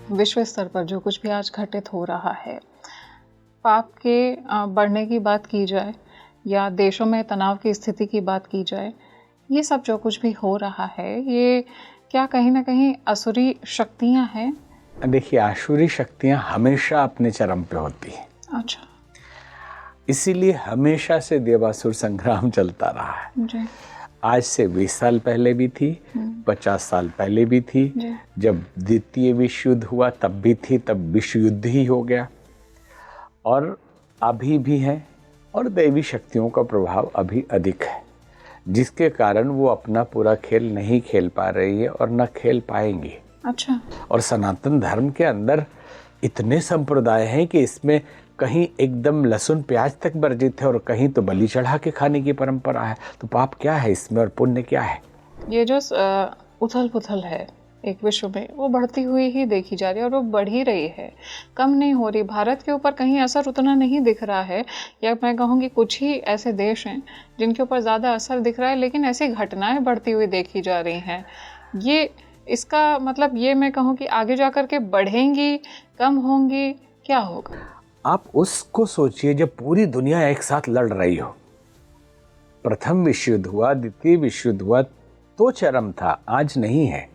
विश्व स्तर पर जो कुछ भी आज घटित हो रहा है, पाप के बढ़ने की बात की जाए या देशों में तनाव की स्थिति की बात की जाए, ये सब जो कुछ भी हो रहा है, ये क्या कहीं ना कहीं असुरी शक्तियां हैं? देखिए, आसुरी शक्तियां हमेशा अपने चरम पे होती हैं। अच्छा। इसीलिए हमेशा से देवासुर संग्राम चलता रहा है जी। आज से 20 साल पहले भी थी, 50 साल पहले भी थी, जब द्वितीय विश्व युद्ध हुआ तब भी थी, तब विश्व युद्ध ही हो गया, और अभी भी है। और दैवी शक्तियों का प्रभाव अभी अधिक है, जिसके कारण वो अपना पूरा खेल नहीं खेल पा रही है और न खेल पाएंगी। अच्छा। और सनातन धर्म के अंदर इतने संप्रदाय हैं कि इसमें कहीं एकदम लहसुन प्याज तक वर्जित है और कहीं तो बलि चढ़ा के खाने की परंपरा है। तो पाप क्या है इसमें और पुण्य क्या है? ये जो उथल पुथल है एक विश्व में, वो बढ़ती हुई ही देखी जा रही है और वो बढ़ ही रही है, कम नहीं हो रही। भारत के ऊपर कहीं असर उतना नहीं दिख रहा है, या मैं कहूँगी कुछ ही ऐसे देश हैं जिनके ऊपर ज़्यादा असर दिख रहा है, लेकिन ऐसी घटनाएं बढ़ती हुई देखी जा रही हैं। ये इसका मतलब ये मैं कहूँ कि आगे जा कर के बढ़ेंगी, कम होंगी, क्या होगा? आप उसको सोचिए जब पूरी दुनिया एक साथ लड़ रही हो। प्रथम विश्व युद्ध हुआ, द्वितीय विश्व युद्ध हुआ तो चरम था, आज नहीं है।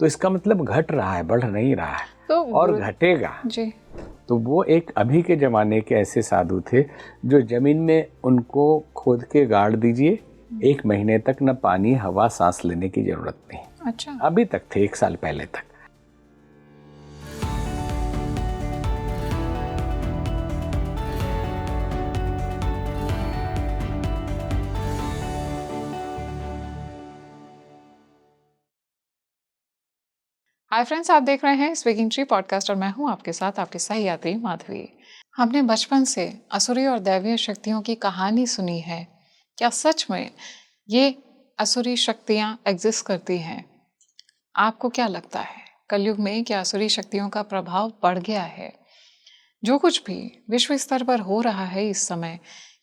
तो इसका मतलब घट रहा है, बढ़ नहीं रहा है, तो और घटेगा जी। तो वो एक अभी के ज़माने के ऐसे साधु थे जो ज़मीन में उनको खोद के गाड़ दीजिए, 1 महीने तक न पानी, हवा, सांस लेने की ज़रूरत नहीं। अच्छा। अभी तक थे, 1 साल पहले तक। हाय फ्रेंड्स, आप देख रहे हैं स्पीकिंग ट्री पॉडकास्ट और मैं हूं आपके साथ आपकी सही यात्री माधवी। हमने बचपन से असुरी और दैवीय शक्तियों की कहानी सुनी है। क्या सच में ये असुरी शक्तियां एग्जिस्ट करती हैं? आपको क्या लगता है, कलयुग में क्या असुरी शक्तियों का प्रभाव बढ़ गया है? जो कुछ भी विश्व स्तर पर हो रहा है इस समय,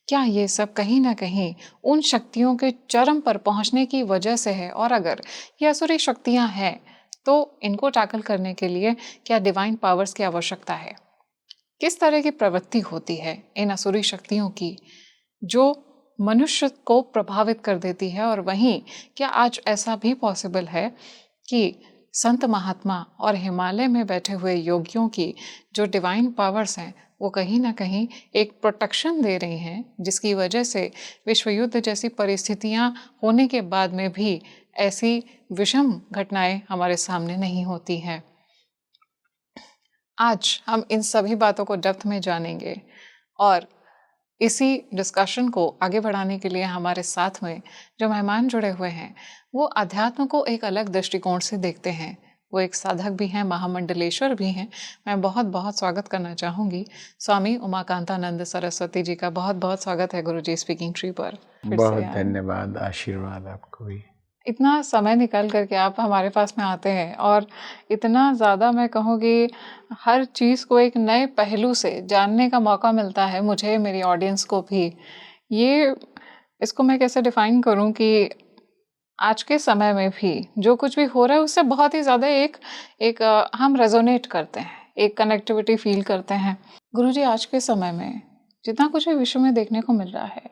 क्या ये सब कहीं ना कहीं उन शक्तियों के चरम पर पहुंचने की वजह से है? और अगर ये असुरी शक्तियां हैं तो इनको टैकल करने के लिए क्या डिवाइन पावर्स की आवश्यकता है? किस तरह की प्रवृत्ति होती है इन असुरी शक्तियों की जो मनुष्य को प्रभावित कर देती है? और वहीं क्या आज ऐसा भी पॉसिबल है कि संत महात्मा और हिमालय में बैठे हुए योगियों की जो डिवाइन पावर्स हैं वो कहीं ना कहीं एक प्रोटेक्शन दे रही हैं, जिसकी वजह से विश्व युद्ध जैसी परिस्थितियां होने के बाद में भी ऐसी विषम घटनाएं हमारे सामने नहीं होती हैं? आज हम इन सभी बातों को डेप्थ में जानेंगे और इसी डिस्कशन को आगे बढ़ाने के लिए हमारे साथ में जो मेहमान जुड़े हुए हैं वो अध्यात्म को एक अलग दृष्टिकोण से देखते हैं। वो एक साधक भी हैं, महामंडलेश्वर भी हैं। मैं बहुत बहुत स्वागत करना चाहूँगी स्वामी उमाकांतानंद सरस्वती जी का। बहुत बहुत स्वागत है गुरुजी स्पीकिंग ट्री पर। बहुत धन्यवाद, आशीर्वाद आपको भी। इतना समय निकाल करके आप हमारे पास में आते हैं और इतना ज़्यादा मैं कहूँगी हर चीज़ को एक नए पहलू से जानने का मौका मिलता है मुझे, मेरी ऑडियंस को भी। ये इसको मैं कैसे डिफाइन करूँ कि आज के समय में भी जो कुछ भी हो रहा है उससे बहुत ही ज़्यादा एक हम रेजोनेट करते हैं, एक कनेक्टिविटी फील करते हैं। गुरुजी, आज के समय में जितना कुछ भी विश्व में देखने को मिल रहा है,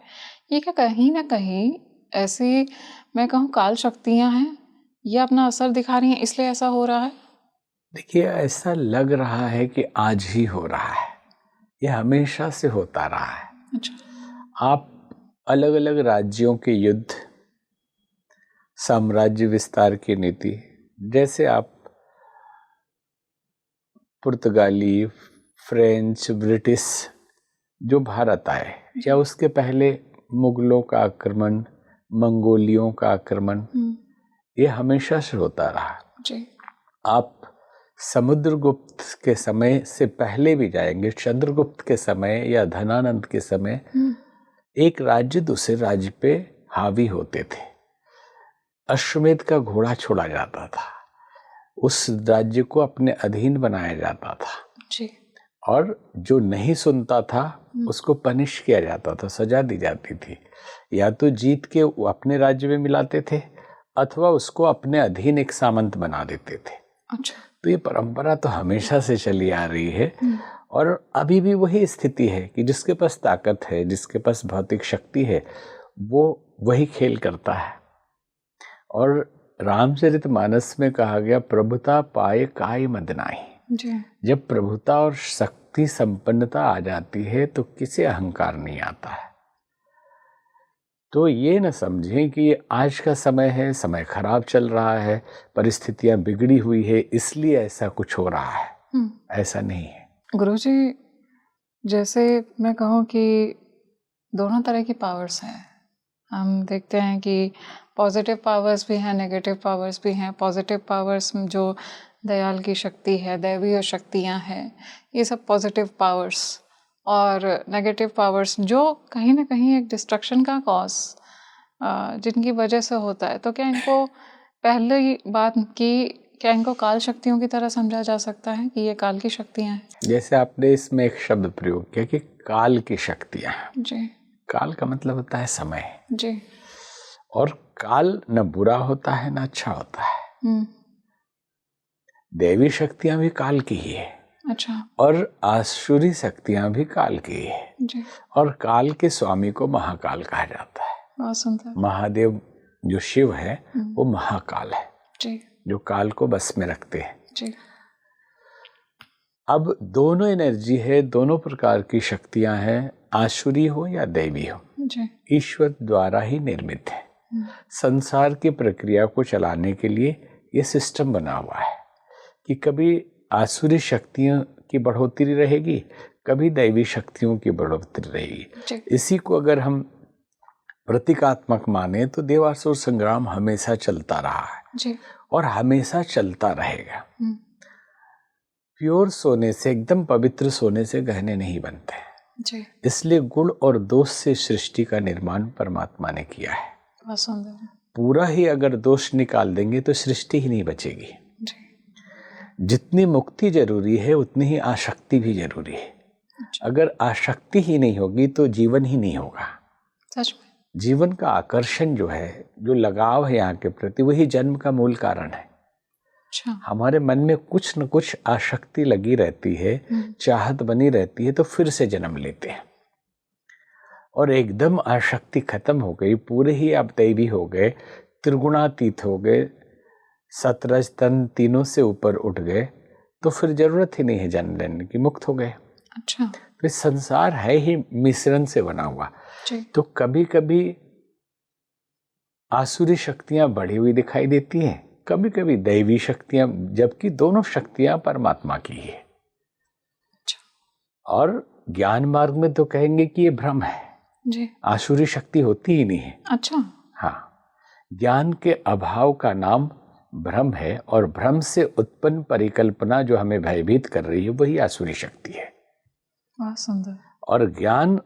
ये क्या कहीं ना कहीं ऐसी मैं कहूँ काल शक्तियां हैं, ये अपना असर दिखा रही हैं इसलिए ऐसा हो रहा है? देखिए, ऐसा लग रहा है कि आज ही हो रहा है, ये हमेशा से होता रहा है। अच्छा। आप अलग अलग राज्यों के युद्ध, साम्राज्य विस्तार की नीति, जैसे आप पुर्तगाली, फ्रेंच, ब्रिटिश जो भारत आए, या उसके पहले मुगलों का आक्रमण, मंगोलियों का आक्रमण, ये हमेशा से होता रहा जी। आप समुद्रगुप्त के समय से पहले भी जाएंगे, चंद्रगुप्त के समय या धनानंद के समय, एक राज्य दूसरे राज्य पे हावी होते थे। अश्वमेध का घोड़ा छोड़ा जाता था, उस राज्य को अपने अधीन बनाया जाता था जी। और जो नहीं सुनता था उसको पनिश किया जाता था, सजा दी जाती थी। या तो जीत के अपने राज्य में मिलाते थे अथवा उसको अपने अधीन एक सामंत बना देते थे। अच्छा। तो ये परंपरा तो हमेशा से चली आ रही है और अभी भी वही स्थिति है कि जिसके पास ताकत है, जिसके पास भौतिक शक्ति है, वो वही खेल करता है। और रामचरितमानस में कहा गया, प्रभुता पाए काय मद नाहीं। जब प्रभुता और शक्ति संपन्नता आ जाती है तो किसे अहंकार नहीं आता है। तो ये न समझें कि ये आज का समय है, समय खराब चल रहा है, परिस्थितियां बिगड़ी हुई है इसलिए ऐसा कुछ हो रहा है। ऐसा नहीं है गुरुजी। जैसे मैं कहूँ कि दोनों तरह की पावर्स हैं। हम देखते हैं कि पॉजिटिव पावर्स भी हैं, नेगेटिव पावर्स भी हैं। पॉजिटिव पावर्स जो दयाल की शक्ति है, दैवीय शक्तियाँ हैं, ये सब पॉजिटिव पावर्स। और नेगेटिव पावर्स जो कहीं ना कहीं एक डिस्ट्रक्शन का कॉज जिनकी वजह से होता है। तो क्या इनको पहले बात की, क्या इनको काल शक्तियों की तरह समझा जा सकता है कि ये काल की शक्तियाँ हैं? जैसे आपने इसमें एक शब्द प्रयोग किया कि काल की शक्तियाँ। जी। काल का मतलब होता है समय। जी। और काल न बुरा होता है न अच्छा होता है। दैवी शक्तियां भी काल की ही है। अच्छा। और आसुरी शक्तियां भी काल की ही है। जी। और काल के स्वामी को महाकाल कहा जाता है। बहुत सुंदर। महादेव जो शिव है वो महाकाल है। जी। जो काल को बस में रखते हैं। जी। अब दोनों एनर्जी है, दोनों प्रकार की शक्तियां हैं, आसुरी हो या दैवी हो, ईश्वर द्वारा ही निर्मित है। संसार की प्रक्रिया को चलाने के लिए ये सिस्टम बना हुआ है कि कभी आसुरी शक्तियों की बढ़ोतरी रहेगी, कभी दैवी शक्तियों की बढ़ोतरी रहेगी। इसी को अगर हम प्रतीकात्मक माने तो देवासुर संग्राम हमेशा चलता रहा है और हमेशा चलता रहेगा। प्योर सोने से, एकदम पवित्र सोने से गहने नहीं बनते। इसलिए गुण और दोष से सृष्टि का निर्माण परमात्मा ने किया है। पूरा ही अगर दोष निकाल देंगे तो सृष्टि ही नहीं बचेगी। जितनी मुक्ति जरूरी है उतनी ही आसक्ति भी जरूरी है। अगर आसक्ति ही नहीं होगी तो जीवन ही नहीं होगा। सच में जीवन का आकर्षण जो है, जो लगाव है यहाँ के प्रति, वही जन्म का मूल कारण है। हमारे मन में कुछ न कुछ आसक्ति लगी रहती है, चाहत बनी रहती है, तो फिर से जन्म लेते हैं। और एकदम आसक्ति खत्म हो गई, पूरे ही आप दैवी हो गए, त्रिगुणातीत हो गए, सतरज तन तीनों से ऊपर उठ गए, तो फिर जरूरत ही नहीं है जन्म लेने की, मुक्त हो गए। अच्छा। तो संसार है ही मिश्रण से बना हुआ। तो कभी कभी आसुरी शक्तियां बढ़ी हुई दिखाई देती हैं, कभी कभी दैवी शक्तियां, जबकि दोनों शक्तियां परमात्मा की है। और ज्ञान मार्ग में तो कहेंगे कि ये भ्रम है जी। आसुरी शक्ति होती ही नहीं है। अच्छा। हाँ, ज्ञान के अभाव का नाम भ्रम है और भ्रम से उत्पन्न परिकल्पना जो हमें भयभीत कर रही है वही आसुरी शक्ति है। बहुत सुंदर। और ज्ञान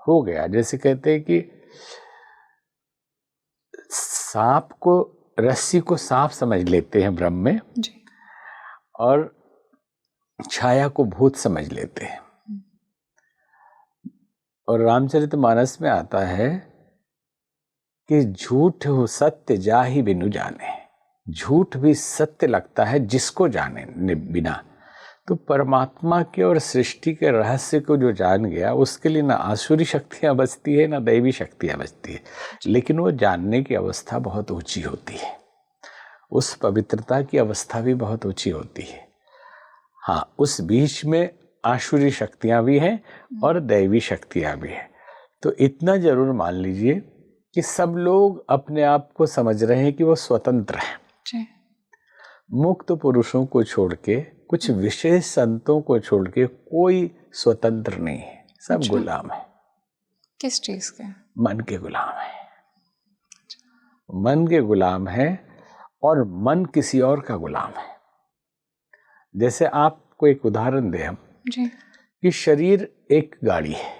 हो गया, जैसे कहते हैं कि सांप को, रस्सी को सांप समझ लेते हैं भ्रम में जी। और छाया को भूत समझ लेते हैं। और रामचरितमानस में आता है कि झूठ हो सत्य जाहि बिनु जाने। झूठ भी सत्य लगता है जिसको जाने बिना। तो परमात्मा के और सृष्टि के रहस्य को जो जान गया, उसके लिए ना आसुरी शक्तियां बचती है ना दैवी शक्तियां बचती है, लेकिन वो जानने की अवस्था बहुत ऊंची होती है। उस पवित्रता की अवस्था भी बहुत ऊंची होती है। हाँ, उस बीच में आसुरी शक्तियां भी हैं और दैवी शक्तियां भी हैं। तो इतना जरूर मान लीजिए कि सब लोग अपने आप को समझ रहे हैं कि वो स्वतंत्र हैं। मुक्त पुरुषों को छोड़ के, कुछ विशेष संतों को छोड़ के कोई स्वतंत्र नहीं है, सब गुलाम है। किस चीज के? मन के गुलाम है। मन के गुलाम है और मन किसी और का गुलाम है। जैसे आपको एक उदाहरण दें हम जी। कि शरीर एक गाड़ी है,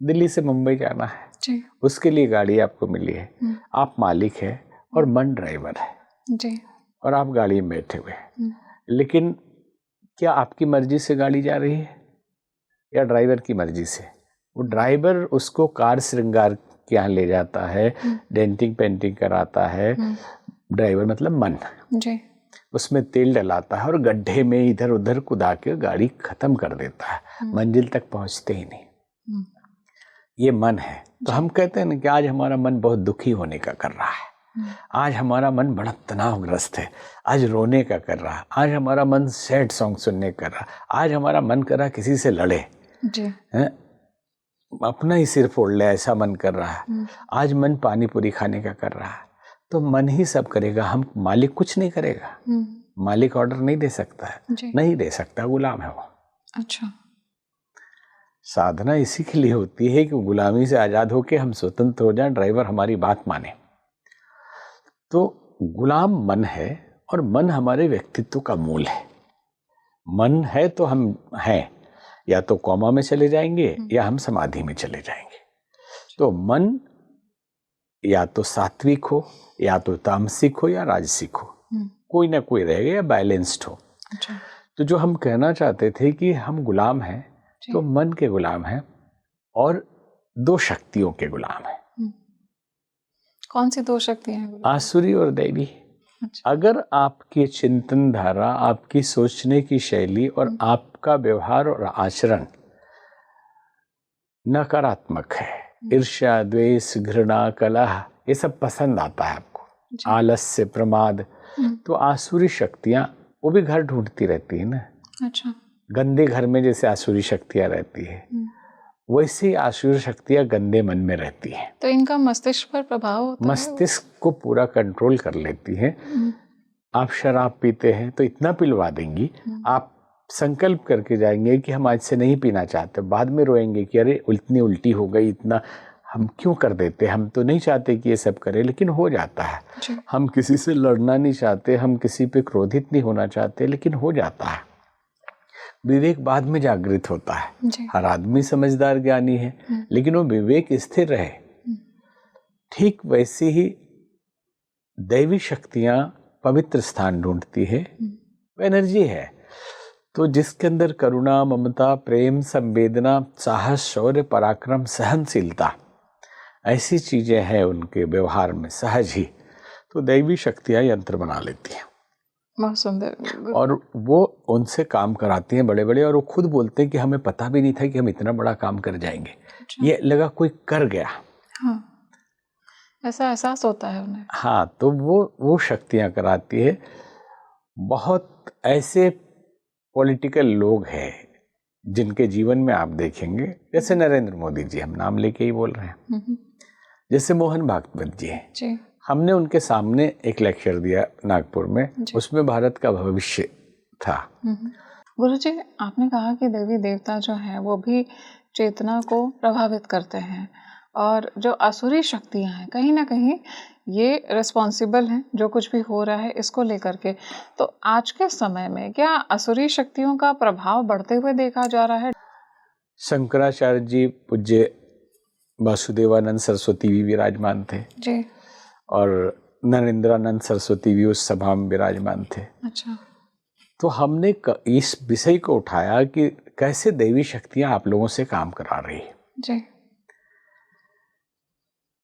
दिल्ली से मुंबई जाना है जी। उसके लिए गाड़ी आपको मिली है, आप मालिक है और मन ड्राइवर है जी। और आप गाड़ी में बैठे हुए हैं। लेकिन क्या आपकी मर्जी से गाड़ी जा रही है या ड्राइवर की मर्जी से? वो ड्राइवर उसको कार श्रृंगार के यहाँ ले जाता है, डेंटिंग पेंटिंग कराता है। ड्राइवर मतलब मन जी। उसमें तेल डलाता है और गड्ढे में इधर उधर कुदा के गाड़ी खत्म कर देता है, मंजिल तक पहुंचते ही नहीं। ये मन है। तो हम कहते हैं ना कि आज हमारा मन बहुत दुखी होने का कर रहा है, आज हमारा मन बड़ा तनावग्रस्त है, आज रोने का कर रहा है, आज हमारा मन सैड सॉन्ग सुनने कर रहा, आज हमारा मन कर रहा किसी से लड़े जी, अपना ही सिर फोड़ ले, ऐसा मन कर रहा है। आज मन पानी पूरी खाने का कर रहा है। तो मन ही सब करेगा, हम मालिक कुछ नहीं करेगा। मालिक ऑर्डर नहीं दे सकता है, नहीं दे सकता, गुलाम है वो। अच्छा, साधना इसी के लिए होती है कि गुलामी से आजाद होके हम स्वतंत्र हो जाएं, ड्राइवर हमारी बात माने। तो गुलाम मन है और मन हमारे व्यक्तित्व का मूल है। मन है तो हम हैं, या तो कोमा में चले जाएंगे या हम समाधि में चले जाएंगे। तो मन या तो सात्विक हो, या तो तामसिक हो, या राजसिक हो, कोई ना कोई रहेगा, या बैलेंस्ड हो। अच्छा। तो जो हम कहना चाहते थे कि हम गुलाम हैं, तो मन के गुलाम हैं और दो शक्तियों के गुलाम हैं। कौन सी दो शक्तियां हैं? आसुरी और दैवी। अच्छा। अगर आपकी चिंतन धारा, आपकी सोचने की शैली और आपका व्यवहार और आचरण नकारात्मक है, ईर्ष्या, द्वेष, घृणा, कलह, ये सब पसंद आता है आपको, आलस्य, प्रमाद, तो आसुरी शक्तियां वो भी घर ढूंढती रहती है ना। अच्छा। गंदे घर में जैसे आसुरी शक्तियां रहती है, वैसे ही आसुरी शक्तियां गंदे मन में रहती है। तो इनका मस्तिष्क पर प्रभाव होता है? मस्तिष्क को पूरा कंट्रोल कर लेती है। आप शराब पीते हैं तो इतना पिलवा देंगी, आप संकल्प करके जाएंगे कि हम आज से नहीं पीना चाहते, बाद में रोएंगे कि अरे इतनी उल्टी हो गई, इतना हम क्यों कर देते, हम तो नहीं चाहते कि ये सब करें, लेकिन हो जाता है। हम किसी से लड़ना नहीं चाहते, हम किसी पे क्रोधित नहीं होना चाहते, लेकिन हो जाता है। विवेक बाद में जागृत होता है। हर आदमी समझदार ज्ञानी है, लेकिन वो विवेक स्थिर रहे। ठीक वैसे ही दैवी शक्तियां पवित्र स्थान ढूंढती है, वो एनर्जी है। तो जिसके अंदर करुणा, ममता, प्रेम, संवेदना, साहस, शौर्य, पराक्रम, सहनशीलता, ऐसी चीजें हैं उनके व्यवहार में सहज ही, तो दैवी शक्तियां यंत्र बना लेती हैं। बहुत सुंदर। और वो उनसे काम कराती हैं बड़े बड़े, और वो खुद बोलते हैं कि हमें पता भी नहीं था कि हम इतना बड़ा काम कर जाएंगे। अच्छा। ये लगा कोई कर गया। हाँ, ऐसा एहसास होता है उन्हें। हाँ, तो वो शक्तियां कराती है। बहुत ऐसे पॉलिटिकल लोग हैं जिनके जीवन में आप देखेंगे, जैसे नरेंद्र मोदी जी, हम नाम लेके ही बोल रहे हैं, जैसे मोहन भागवत जी हैं जी। हमने उनके सामने एक लेक्चर दिया नागपुर में, उसमें भारत का भविष्य था। गुरुजी, आपने कहा कि देवी देवता जो हैं वो भी चेतना को प्रभावित करते हैं, और जो आसुरी शक्तियां हैं कहीं ना कहीं ये रिस्पॉन्सिबल हैं जो कुछ भी हो रहा है इसको लेकर के। तो आज के समय में क्या आसुरी शक्तियों का प्रभाव बढ़ते हुए देखा जा रहा है? शंकराचार्य जी, पूज्य वासुदेवानंद सरस्वती भी विराजमान थे जी, और नरेंद्रानंद सरस्वती भी उस सभा में विराजमान थे। अच्छा। तो हमने इस विषय को उठाया कि कैसे देवी शक्तियां आप लोगों से काम करा रही है जी।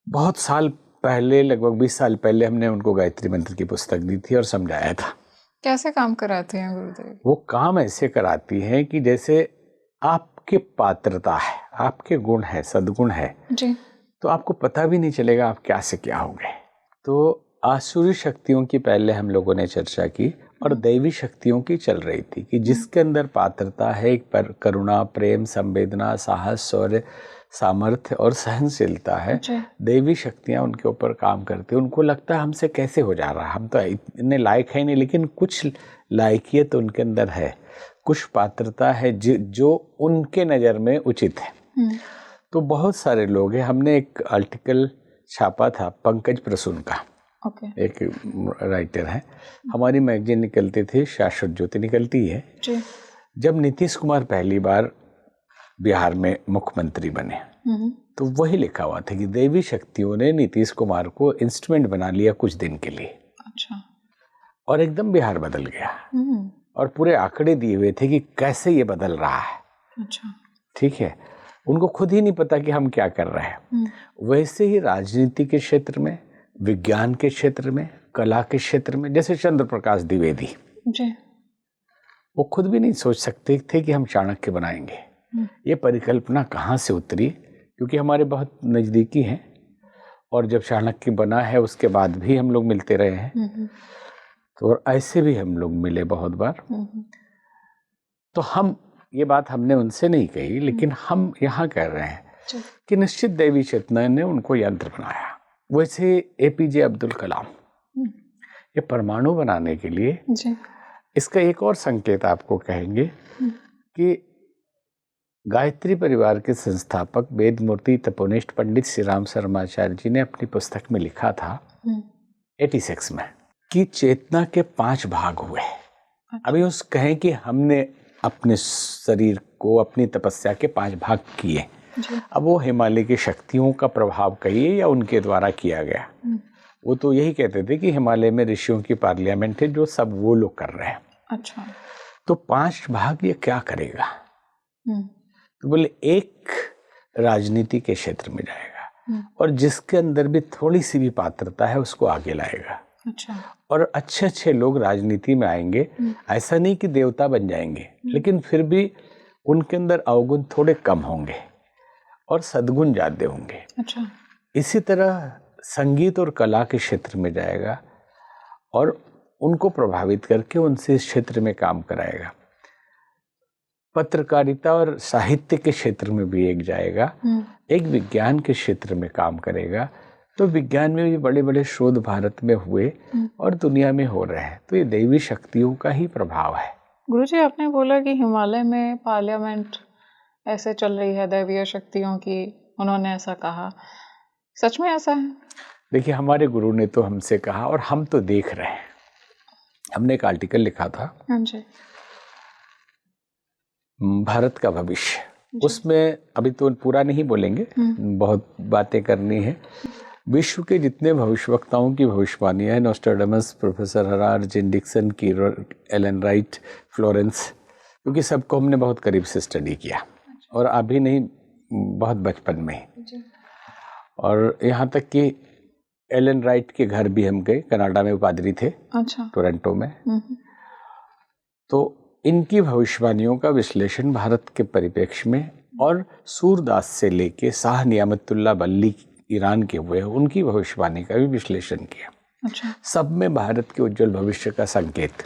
बहुत साल पहले, लगभग 20 साल पहले, हमने उनको गायत्री मंत्र की पुस्तक दी थी और समझाया था। कैसे काम कराती हैं गुरुदेव? वो काम ऐसे कराती हैं कि जैसे आपके पात्रता है, आपके गुण है, सद्गुण है जी, तो आपको पता भी नहीं चलेगा आप क्या से क्या हो गए। तो आसुरी शक्तियों की पहले हम लोगों ने चर्चा की, और दैवी शक्तियों की चल रही थी कि जिसके अंदर पात्रता है, पर करुणा, प्रेम, संवेदना, साहस, शौर्य, सामर्थ्य और सहनशीलता है, दैवी शक्तियां उनके ऊपर काम करती है। उनको लगता है हमसे कैसे हो जा रहा है, हम तो इतने लायक है नहीं, लेकिन कुछ लायकियत उनके अंदर है, कुछ पात्रता है जो उनके नज़र में उचित है। तो बहुत सारे लोग हैं। हमने एक आर्टिकल छापा था पंकज प्रसून का, एक राइटर है, हमारी मैगजीन निकलती थी, शाश्वत ज्योति निकलती है जी। जब नीतीश कुमार पहली बार बिहार में मुख्यमंत्री बने, तो वही लिखा हुआ था कि देवी शक्तियों ने नीतीश कुमार को इंस्ट्रूमेंट बना लिया कुछ दिन के लिए। अच्छा। और एकदम बिहार बदल गया, और पूरे आंकड़े दिए हुए थे कि कैसे ये बदल रहा है। अच्छा। ठीक है, उनको खुद ही नहीं पता कि हम क्या कर रहे हैं। वैसे ही राजनीति के क्षेत्र में, विज्ञान के क्षेत्र में, कला के क्षेत्र में, जैसे चंद्र प्रकाश द्विवेदी जी, वो खुद भी नहीं सोच सकते थे कि हम चाणक्य बनाएंगे। ये परिकल्पना कहाँ से उतरी, क्योंकि हमारे बहुत नज़दीकी हैं और जब चाणक्य बना है उसके बाद भी हम लोग मिलते रहे हैं, तो और ऐसे भी हम लोग मिले बहुत बार। तो हम ये बात हमने उनसे नहीं कही, लेकिन हम यहाँ कह रहे हैं कि निश्चित दैवी चेतना ने उनको यंत्र बनाया। वैसे एपीजे अब्दुल कलाम ये परमाणु बनाने के लिए जी, इसका एक और संकेत आपको कहेंगे कि गायत्री परिवार के संस्थापक वेद मूर्ति तपोनिष्ठ पंडित श्री राम शर्माचार्य जी ने अपनी पुस्तक में लिखा था 86 में कि चेतना के 5 भाग हुए। अभी उस कहें कि हमने अपने शरीर को अपनी तपस्या के 5 भाग किए। अब वो हिमालय की शक्तियों का प्रभाव कहिए या उनके द्वारा किया गया, वो तो यही कहते थे कि हिमालय में ऋषियों की पार्लियामेंट है, जो सब वो लोग कर रहे हैं। अच्छा, तो 5 भाग ये क्या करेगा? तो बोले एक राजनीति के क्षेत्र में जाएगा और जिसके अंदर भी थोड़ी सी भी पात्रता है उसको आगे लाएगा। अच्छा, और अच्छे अच्छे लोग राजनीति में आएंगे, ऐसा नहीं कि देवता बन जाएंगे, लेकिन फिर भी उनके अंदर अवगुण थोड़े कम होंगे और सद्गुण ज्यादा होंगे। अच्छा, इसी तरह संगीत और कला के क्षेत्र में जाएगा और उनको प्रभावित करके उनसे इस क्षेत्र में काम कराएगा। पत्रकारिता और साहित्य के क्षेत्र में भी एक जाएगा, एक विज्ञान के क्षेत्र में काम करेगा। तो विज्ञान में भी बड़े बड़े शोध भारत में हुए और दुनिया में हो रहे हैं। तो ये दैवी शक्तियों का ही प्रभाव है। गुरुजी, आपने बोला कि हिमालय में पार्लियामेंट ऐसे चल रही है दैवीय शक्तियों की, उन्होंने ऐसा कहा, सच में ऐसा है? देखिए, हमारे गुरु ने तो हमसे कहा और हम तो देख रहे हैं। हमने एक आर्टिकल लिखा था, हाँ जी, भारत का भविष्य, उसमें अभी तो पूरा नहीं बोलेंगे, बहुत बातें करनी है। विश्व के जितने भविष्यवक्ताओं की भविष्यवाणियां हैं, नोस्ट्राडामस, प्रोफेसर हरार, जिन डिक्सन, कीरर, एलन राइट, फ्लोरेंस, क्योंकि सबको हमने बहुत करीब से स्टडी किया और अभी नहीं, बहुत बचपन में। और यहाँ तक कि एलन राइट के घर भी हम गए, कनाडा में वो पादरी थे। अच्छा, टोरंटो में। तो इनकी भविष्यवाणियों का विश्लेषण भारत के परिप्रेक्ष्य में, और सूरदास से लेके शाह नियामतुल्लाह बल्ली ईरान के हुए, उनकी भविष्यवाणी का भी विश्लेषण किया। अच्छा, सब में भारत के उज्जवल भविष्य का संकेत।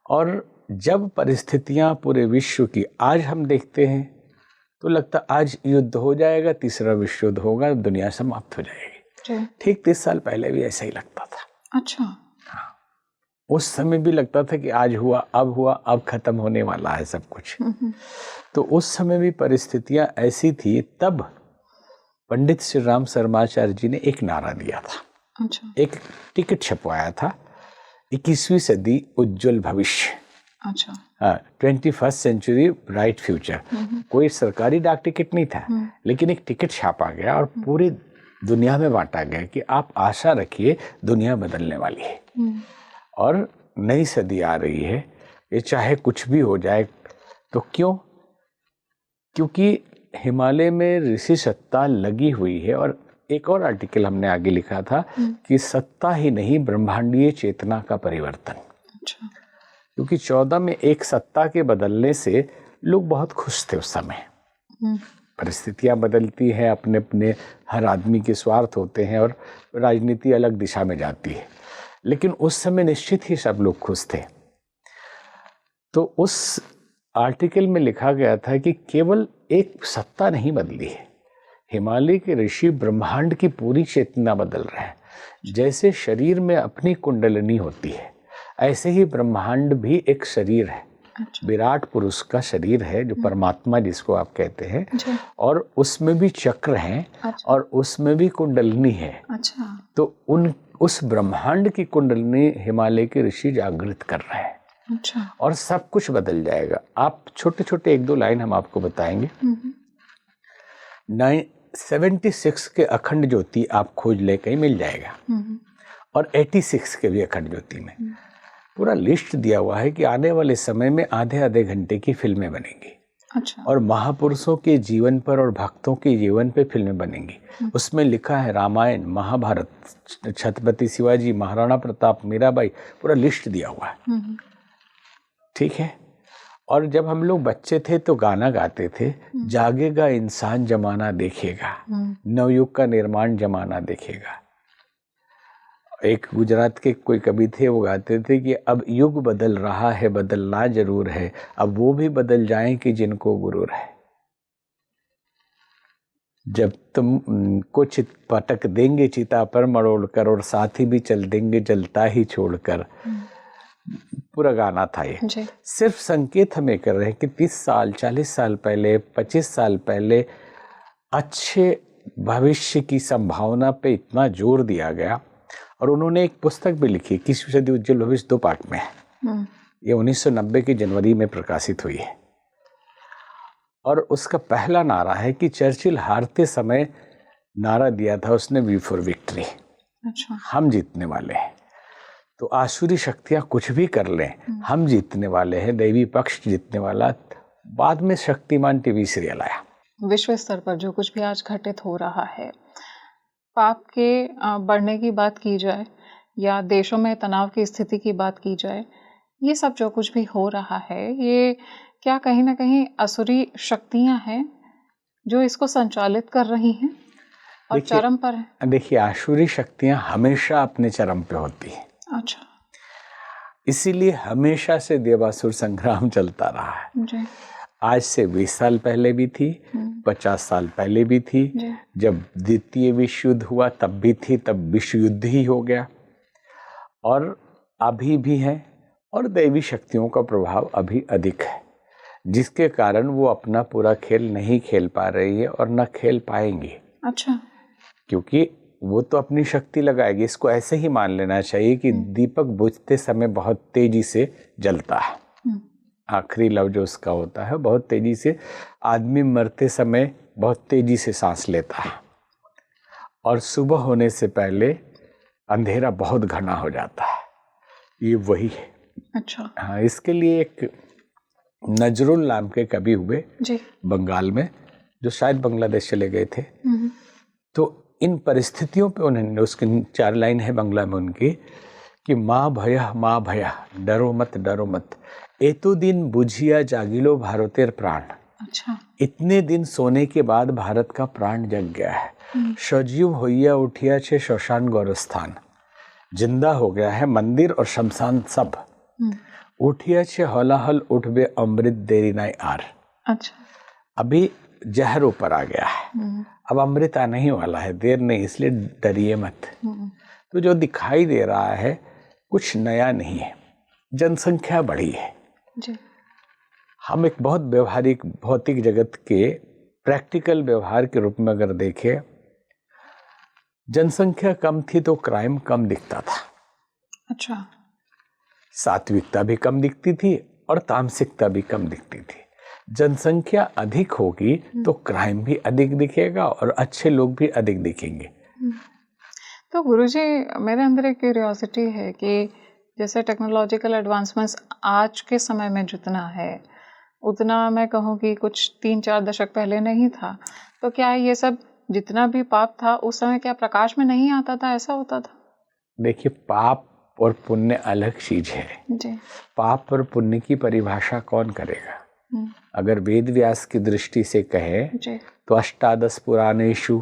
और जब परिस्थितियां पूरे विश्व की आज हम देखते हैं तो लगता आज युद्ध हो जाएगा, तीसरा विश्व युद्ध होगा, दुनिया समाप्त हो जाएगी। ठीक 30 साल पहले भी ऐसा ही लगता था। अच्छा, हाँ, उस समय भी लगता था कि आज हुआ, अब खत्म होने वाला है सब कुछ। तो उस समय भी परिस्थितियां ऐसी थी। तब पंडित श्री राम शर्माचार्य जी ने एक नारा दिया था। अच्छा, एक टिकट छपवाया था, 21वीं सदी उज्जवल भविष्य। अच्छा, 21st सेंचुरी ब्राइट फ्यूचर। कोई सरकारी डाक टिकट नहीं था, लेकिन एक टिकट छापा गया और पूरी दुनिया में बांटा गया कि आप आशा रखिए, दुनिया बदलने वाली है और नई सदी आ रही है। ये चाहे कुछ भी हो जाए। तो क्यों? क्योंकि हिमालय में ऋषि सत्ता लगी हुई है। और एक और आर्टिकल हमने आगे लिखा था कि सत्ता ही नहीं, ब्रह्मांडीय चेतना का परिवर्तन। अच्छा, क्योंकि 14 में एक सत्ता के बदलने से लोग बहुत खुश थे उस समय। परिस्थितियां बदलती हैं, अपने अपने हर आदमी के स्वार्थ होते हैं और राजनीति अलग दिशा में जाती है, लेकिन उस समय निश्चित ही सब लोग खुश थे। तो उस आर्टिकल में लिखा गया था कि केवल एक सत्ता नहीं बदली है, हिमालय के ऋषि ब्रह्मांड की पूरी चेतना बदल रहे हैं। जैसे शरीर में अपनी कुंडलिनी होती है, ऐसे ही ब्रह्मांड भी एक शरीर है। अच्छा, विराट पुरुष का शरीर है, जो परमात्मा जिसको आप कहते हैं, और उसमें भी चक्र हैं। अच्छा, और उसमें भी कुंडलिनी है। अच्छा, तो उस ब्रह्मांड की कुंडलिनी हिमालय के ऋषि जागृत कर रहे हैं। अच्छा, और सब कुछ बदल जाएगा। आप छोटे छोटे 1-2 लाइन हम आपको बताएंगे। 76 के अखंड ज्योति आप खोज ले, कहीं मिल जाएगा। और 86 के भी अखंड ज्योति में पूरा लिस्ट दिया हुआ है कि आने वाले समय में आधे आधे घंटे की फिल्में बनेंगी। अच्छा। और महापुरुषों के जीवन पर और भक्तों के जीवन पे फिल्में बनेंगी। उसमें लिखा है रामायण, महाभारत, छत्रपति शिवाजी, महाराणा प्रताप, मीराबाई, पूरा लिस्ट दिया हुआ है। ठीक है। और जब हम लोग बच्चे थे तो गाना गाते थे, जागेगा इंसान जमाना देखेगा, नवयुग का निर्माण जमाना देखेगा। एक गुजरात के कोई कवि थे, वो गाते थे कि अब युग बदल रहा है, बदलना जरूर है, अब वो भी बदल जाएं कि जिनको गुरूर है। जब तुम कुछ पटक देंगे चिता पर मरोड़ कर, और साथी भी चल देंगे जलता ही छोड़कर। पूरा गाना था ये। सिर्फ संकेत हमें कर रहे हैं कि 30 साल, 40 साल पहले, 25 साल पहले अच्छे भविष्य की संभावना पे इतना जोर दिया गया। और उन्होंने एक पुस्तक भी लिखी, 21वीं सदी उज्जवल भविष्य, 2 पार्ट में है। ये 1990 की जनवरी में प्रकाशित हुई है। और उसका पहला नारा है कि चर्चिल हारते समय नारा दिया था उसने, वी फॉर विक्ट्री। अच्छा। हम जीतने वाले हैं। तो आसुरी शक्तियां कुछ भी कर लें, हम जीतने वाले हैं, दैवी पक्ष जीतने वाला। बाद में शक्तिमान टीवी सीरियल आया। विश्व स्तर पर जो कुछ भी आज घटित हो रहा है, पाप के बढ़ने की बात की जाए या देशों में तनाव की स्थिति की बात की जाए, ये सब जो कुछ भी हो रहा है, ये क्या कहीं ना कहीं असुरी शक्तियां हैं जो इसको संचालित कर रही हैं और चरम पर है? देखिए, आसुरी शक्तियां हमेशा अपने चरम पे होती हैं। अच्छा। इसीलिए हमेशा से देवासुर संग्राम चलता रहा है। जी। आज से 20 साल पहले भी थी, 50 साल पहले भी थी। जब द्वितीय विश्व युद्ध हुआ तब भी थी, तब विश्व युद्ध ही हो गया। और अभी भी है। और दैवी शक्तियों का प्रभाव अभी अधिक है, जिसके कारण वो अपना पूरा खेल नहीं खेल पा रही है और न खेल पाएंगी। अच्छा। क्योंकि वो तो अपनी शक्ति लगाएगी। इसको ऐसे ही मान लेना चाहिए कि दीपक बुझते समय बहुत तेजी से जलता है। आखिरी लव जो उसका होता है बहुत तेजी से, आदमी मरते समय बहुत तेजी से सांस लेता है, और सुबह होने से पहले अंधेरा बहुत घना हो जाता है। ये वही है। अच्छा। हाँ, इसके लिए एक नजरुल नाम के कवि हुए जी। बंगाल में, जो शायद बांग्लादेश चले गए थे। तो इन परिस्थितियों पे उन्होंने, उसकी 4 लाइन है बांग्ला में उनकी, कि माँ भया डरो मत, ए तो दिन बुझिया जागिलो भारतेर प्राण। अच्छा। इतने दिन सोने के बाद भारत का प्राण जग गया है। सजीव होइया उठिया छे शमशान गौरस्थान, जिंदा हो गया है मंदिर और शमशान सब। उठिया छे हलाहल उठबे अमृत देरी नाई आर। अच्छा। अभी जहर ऊपर आ गया है, अब अमृत आने ही वाला है, देर नहीं, इसलिए डरिए मत। तो जो दिखाई दे रहा है कुछ नया नहीं है। जनसंख्या बढ़ी है। जी। हम एक बहुत व्यवहारिक भौतिक जगत के प्रैक्टिकल व्यवहार के रूप में अगर देखें, जनसंख्या कम थी तो क्राइम कम दिखता था। अच्छा। सात्विकता भी कम दिखती थी और तामसिकता भी कम दिखती थी। जनसंख्या अधिक होगी तो क्राइम भी अधिक दिखेगा और अच्छे लोग भी अधिक दिखेंगे। तो गुरुजी, मेरे अंदर एक क्यूरियोसिटी है कि जैसे टेक्नोलॉजिकल एडवांसमेंट्स आज के समय में जितना है, उतना मैं कहूँ कि कुछ 3-4 दशक पहले नहीं था। तो क्या ये सब जितना भी पाप था उस समय क्या प्रकाश में नहीं आता था, ऐसा होता था? देखिए, पाप और पुण्य अलग चीज है। जी। पाप और पुण्य की परिभाषा कौन करेगा? अगर वेद व्यास की दृष्टि से कहें तो 18 पुराणेषु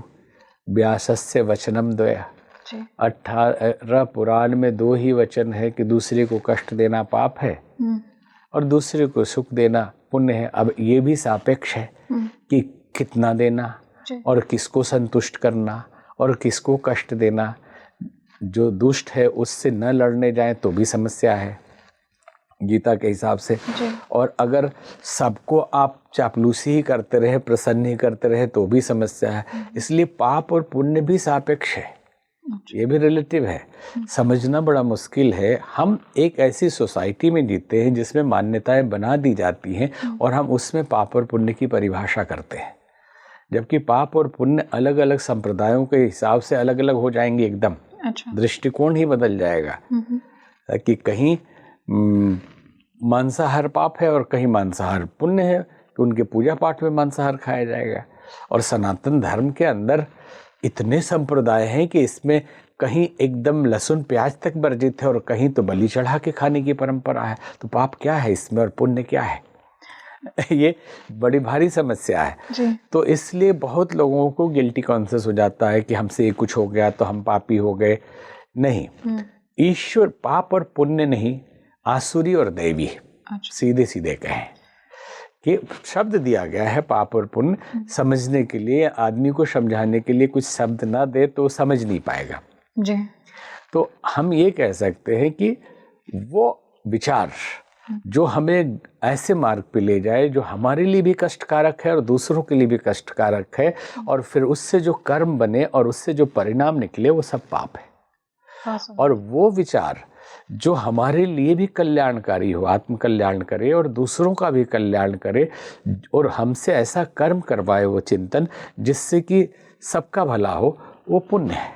व्यासस्य वचनम द्वया। 18 पुराण में 2 ही वचन है कि दूसरे को कष्ट देना पाप है और दूसरे को सुख देना पुण्य है। अब ये भी सापेक्ष है कि कितना देना और किसको संतुष्ट करना और किसको कष्ट देना। जो दुष्ट है उससे न लड़ने जाए तो भी समस्या है गीता के हिसाब से। और अगर सबको आप चापलूसी ही करते रहे, प्रसन्न ही करते रहे तो भी समस्या है। इसलिए पाप और पुण्य भी सापेक्ष है, ये भी रिलेटिव है। समझना बड़ा मुश्किल है। हम एक ऐसी सोसाइटी में जीते हैं जिसमें मान्यताएं बना दी जाती हैं और हम उसमें पाप और पुण्य की परिभाषा करते हैं, जबकि पाप और पुण्य अलग अलग संप्रदायों के हिसाब से अलग अलग हो जाएंगे एकदम। दृष्टिकोण ही बदल जाएगा कि कहीं मांसाहार पाप है और कहीं मांसाहार पुण्य है, कि उनके पूजा पाठ में मांसाहार खाया जाएगा। और सनातन धर्म के अंदर इतने संप्रदाय हैं कि इसमें कहीं एकदम लहसुन प्याज तक वर्जित है और कहीं तो बलि चढ़ा के खाने की परंपरा है। तो पाप क्या है इसमें और पुण्य क्या है? ये बड़ी भारी समस्या है जी। तो इसलिए बहुत लोगों को गिल्टी कॉन्शियस हो जाता है कि हमसे ये कुछ हो गया तो हम पापी हो गए। नहीं, ईश्वर पाप और पुण्य नहीं, आसुरी और दैवी। सीधे सीधे कहें कि शब्द दिया गया है पाप और पुण्य समझने के लिए, आदमी को समझाने के लिए कुछ शब्द ना दे तो समझ नहीं पाएगा जी। तो हम ये कह सकते हैं कि वो विचार जो हमें ऐसे मार्ग पे ले जाए जो हमारे लिए भी कष्टकारक है और दूसरों के लिए भी कष्टकारक है, और फिर उससे जो कर्म बने और उससे जो परिणाम निकले वो सब पाप है। और वो विचार जो हमारे लिए भी कल्याणकारी हो, आत्म कल्याण करे और दूसरों का भी कल्याण करे, और हमसे ऐसा कर्म करवाए वो चिंतन जिससे कि सबका भला हो, वो पुण्य है।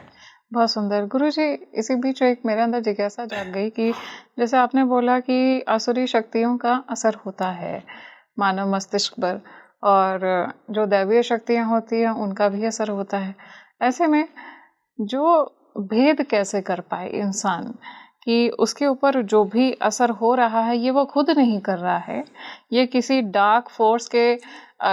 बहुत सुंदर। गुरुजी, इसी बीच एक मेरे अंदर जिज्ञासा जाग गई कि जैसे आपने बोला कि आसुरी शक्तियों का असर होता है मानव मस्तिष्क पर और जो दैवीय शक्तियां होती हैं उनका भी असर होता है। ऐसे में जो भेद कैसे कर पाए इंसान कि उसके ऊपर जो भी असर हो रहा है ये वो खुद नहीं कर रहा है, ये किसी डार्क फोर्स के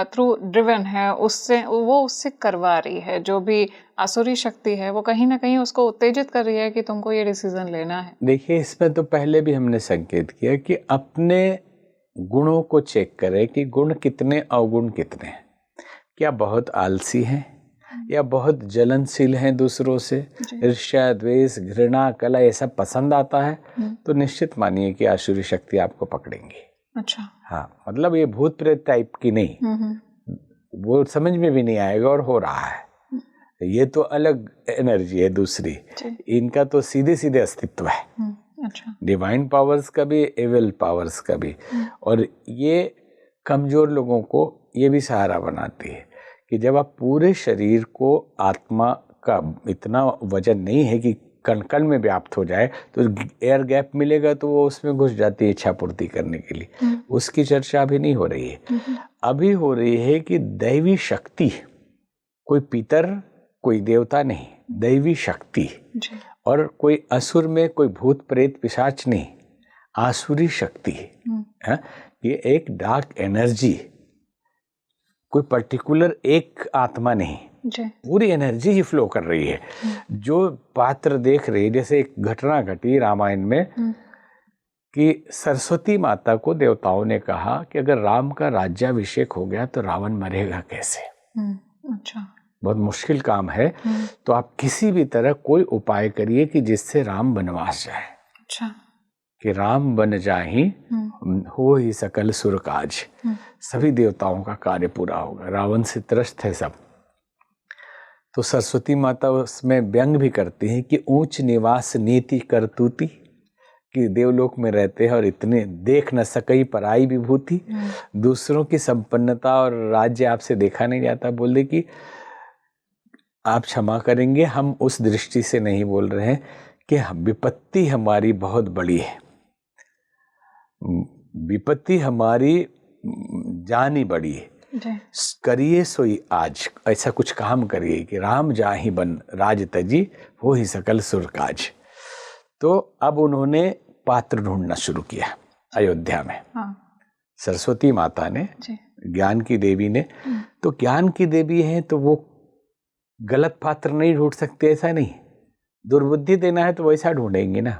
थ्रू ड्रिवन है, उससे करवा रही है। जो भी आसुरी शक्ति है वो कहीं ना कहीं उसको उत्तेजित कर रही है कि तुमको ये डिसीजन लेना है। देखिए, इसमें तो पहले भी हमने संकेत किया कि अपने गुणों को चेक करें कि गुण कितने, अवगुण कितने। क्या बहुत आलसी हैं या बहुत जलनशील हैं दूसरों से, ईर्ष्या, द्वेष, घृणा, कलह ये सब पसंद आता है तो निश्चित मानिए कि आसुरी शक्ति आपको पकड़ेंगी। अच्छा। हाँ, मतलब ये भूत प्रेत टाइप की नहीं, वो समझ में भी नहीं आएगा और हो रहा है। ये तो अलग एनर्जी है दूसरी, इनका तो सीधे सीधे अस्तित्व है। अच्छा। डिवाइन पावर्स का भी, एविल पावर्स का भी। और ये कमजोर लोगों को ये भी सहारा बनाती है कि जब आप पूरे शरीर को, आत्मा का इतना वजन नहीं है कि कण कण में व्याप्त हो जाए, तो एयर गैप मिलेगा तो वो उसमें घुस जाती है इच्छा पूर्ति करने के लिए। उसकी चर्चा अभी नहीं हो रही है। अभी हो रही है कि दैवी शक्ति, कोई पितर, कोई देवता नहीं, दैवी शक्ति, और कोई असुर में कोई भूत प्रेत पिशाच नहीं, आसुरी शक्ति है। ये एक डार्क एनर्जी, कोई पर्टिकुलर एक आत्मा नहीं, पूरी एनर्जी ही फ्लो कर रही है। जो पात्र देख रही है, जैसे एक घटना घटी रामायण में कि सरस्वती माता को देवताओं ने कहा कि अगर राम का राज्याभिषेक हो गया तो रावण मरेगा कैसे। अच्छा। बहुत मुश्किल काम है, तो आप किसी भी तरह कोई उपाय करिए कि जिससे राम वनवास जाए। अच्छा। कि राम बन जाहि हो ही सकल सुर काज, सभी देवताओं का कार्य पूरा होगा। रावण से त्रस्त है सब। तो सरस्वती माता उसमें व्यंग भी करती हैं कि ऊंच निवास नीति करतूती, कि देवलोक में रहते हैं और इतने देख न सकई पराई विभूति। दूसरों की संपन्नता और राज्य आपसे देखा नहीं जाता। बोल दे कि आप क्षमा करेंगे, हम उस दृष्टि से नहीं बोल रहे हैं कि विपत्ति हमारी बहुत बड़ी है, विपत्ति हमारी जानी बड़ी है। करिए सोई आज, ऐसा कुछ काम करिए कि राम जाहि बन राज तजी हो ही सकल सुर काज। तो अब उन्होंने पात्र ढूंढना शुरू किया अयोध्या में। सरस्वती माता ने, ज्ञान की देवी ने। तो ज्ञान की देवी हैं तो वो गलत पात्र नहीं ढूंढ सकते, ऐसा नहीं। दुर्बुद्धि देना है तो वैसा ढूंढेंगे ना,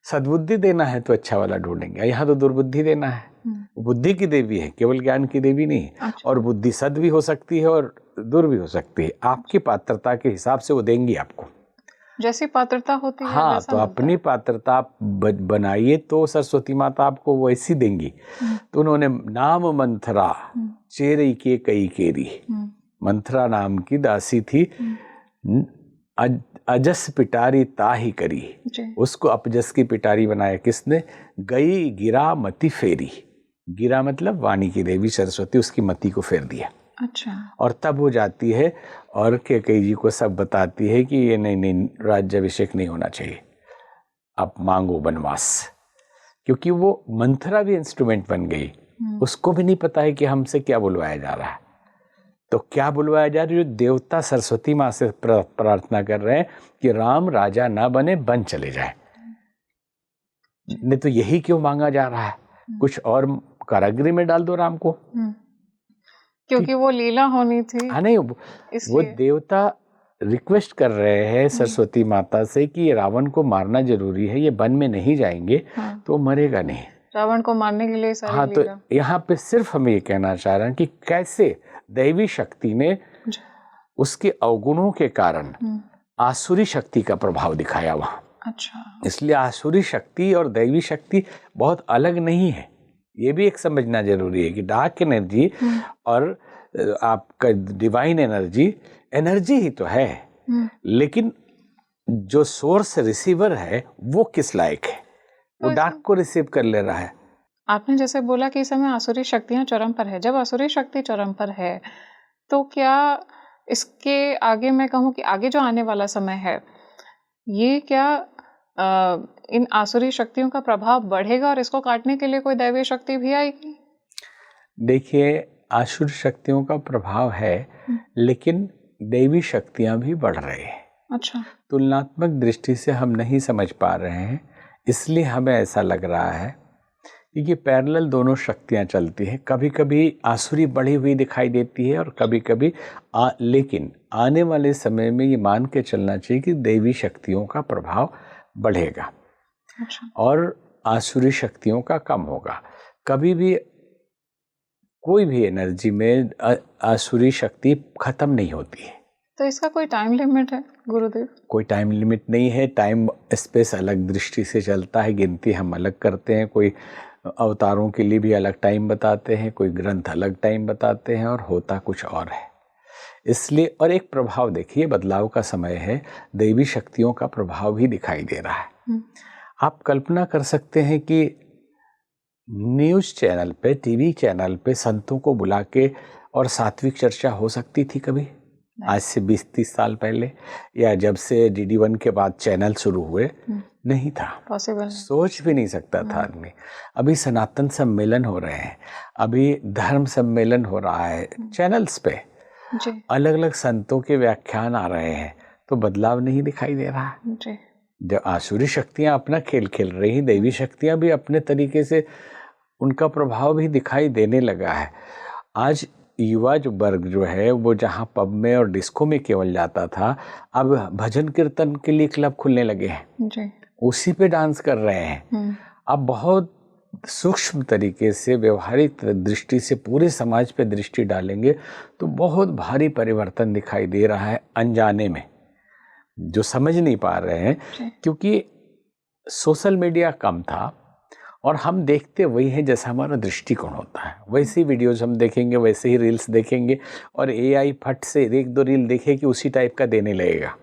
सद्बुद्धि देना है तो अच्छा वाला ढूंढेंगे। यहाँ तो दुर्बुद्धि देना है। बुद्धि की देवी है, केवल ज्ञान की देवी नहीं। अच्छा। और बुद्धि सद भी हो सकती है और दुर भी हो सकती है। आपकी पात्रता के हिसाब से वो देंगी आपको, जैसी पात्रता होती है। हाँ, तो अपनी पात्रता आप बनाइए तो सरस्वती माता आपको वैसी देंगी। तो उन्होंने नाम मंथरा चेरई के कई केरी, मंथरा नाम की दासी थी, अजस पिटारी ताही करी, उसको अपजस की पिटारी बनाया किसने? गई गिरा मति फेरी। गिरा मतलब वाणी की देवी सरस्वती, उसकी मति को फेर दिया। अच्छा। और तब हो जाती है और कैकेयी जी को सब बताती है कि ये नहीं, राज्याभिषेक नहीं होना चाहिए, आप मांगो वनवास। क्योंकि वो मंथरा भी इंस्ट्रूमेंट बन गई उसको भी नहीं पता है कि हमसे क्या बुलवाया जा रहा है। तो क्या बुलवाया जा रहा है? जो देवता सरस्वती माँ से प्रार्थना कर रहे हैं कि राम राजा ना बने, बन चले जाए। नहीं तो यही क्यों मांगा जा रहा है? कुछ और कारागृह में डाल दो राम को, क्योंकि वो लीला होनी थी। हाँ, नहीं, वो देवता रिक्वेस्ट कर रहे हैं सरस्वती माता से कि ये रावण को मारना जरूरी है, ये वन में नहीं जाएंगे तो मरेगा नहीं, रावण को मारने के लिए सारी हाँ। तो यहाँ पे सिर्फ हम ये कहना चाह रहे हैं कि कैसे दैवी शक्ति ने उसके अवगुणों के कारण आसुरी शक्ति का प्रभाव दिखाया वहाँ। अच्छा, इसलिए आसुरी शक्ति और दैवी शक्ति बहुत अलग नहीं है, ये भी एक समझना जरूरी है कि डार्क एनर्जी और आपका डिवाइन एनर्जी ही तो है, लेकिन जो सोर्स रिसीवर है वो किस लायक है, वो डार्क को रिसीव कर ले रहा है। आपने जैसे बोला कि इस समय आसुरी शक्तियां चरम पर है, जब आसुरी शक्ति चरम पर है तो क्या इसके आगे मैं कहूँ कि आगे जो आने वाला समय है ये क्या इन आसुरी शक्तियों का प्रभाव बढ़ेगा और इसको काटने के लिए कोई दैवीय शक्ति भी आएगी? देखिए, आसुरी शक्तियों का प्रभाव है, लेकिन दैवी शक्तियां भी बढ़ रही हैं। अच्छा, तुलनात्मक दृष्टि से हम नहीं समझ पा रहे हैं, इसलिए हमें ऐसा लग रहा है कि ये पैरेलल दोनों शक्तियां चलती हैं। कभी कभी आसुरी बढ़ी हुई दिखाई देती है और कभी कभी लेकिन आने वाले समय में ये मान के चलना चाहिए कि दैवी शक्तियों का प्रभाव बढ़ेगा। अच्छा, और आसुरी शक्तियों का कम होगा। कभी भी कोई भी एनर्जी में आसुरी शक्ति खत्म नहीं होती है। तो इसका कोई टाइम लिमिट है गुरुदेव? कोई टाइम लिमिट नहीं है, टाइम स्पेस अलग दृष्टि से चलता है, गिनती हम अलग करते हैं। कोई अवतारों के लिए भी अलग टाइम बताते हैं, कोई ग्रंथ अलग टाइम बताते हैं, और होता कुछ और है। इसलिए और एक प्रभाव देखिए, बदलाव का समय है, दैवी शक्तियों का प्रभाव भी दिखाई दे रहा है। आप कल्पना कर सकते हैं कि न्यूज़ चैनल पे, टीवी चैनल पे संतों को बुला के और सात्विक चर्चा हो सकती थी कभी? आज से 20-30 साल पहले, या जब से DD1 के बाद चैनल शुरू हुए, नहीं था पॉसिबल, सोच भी नहीं सकता था आदमी। अभी सनातन सम्मेलन हो रहे हैं, अभी धर्म सम्मेलन हो रहा है चैनल्स पे, अलग अलग संतों के व्याख्यान आ रहे हैं, तो बदलाव नहीं दिखाई दे रहा है। जब आसुरी शक्तियां अपना खेल खेल रही हैं, दैवी शक्तियां भी अपने तरीके से, उनका प्रभाव भी दिखाई देने लगा है। आज युवा जो वर्ग जो है वो जहाँ पब में और डिस्को में केवल जाता था, अब भजन कीर्तन के लिए क्लब खुलने लगे हैं, उसी पे डांस कर रहे हैं। अब बहुत सूक्ष्म तरीके से, व्यवहारिक दृष्टि से पूरे समाज पे दृष्टि डालेंगे तो बहुत भारी परिवर्तन दिखाई दे रहा है, अनजाने में, जो समझ नहीं पा रहे हैं, क्योंकि सोशल मीडिया कम था और हम देखते वही हैं जैसा हमारा दृष्टिकोण होता है, वैसी वीडियोज हम देखेंगे, वैसे ही रील्स देखेंगे, और AI फट से 1-2 रील देखे कि उसी टाइप का देने लगेगा।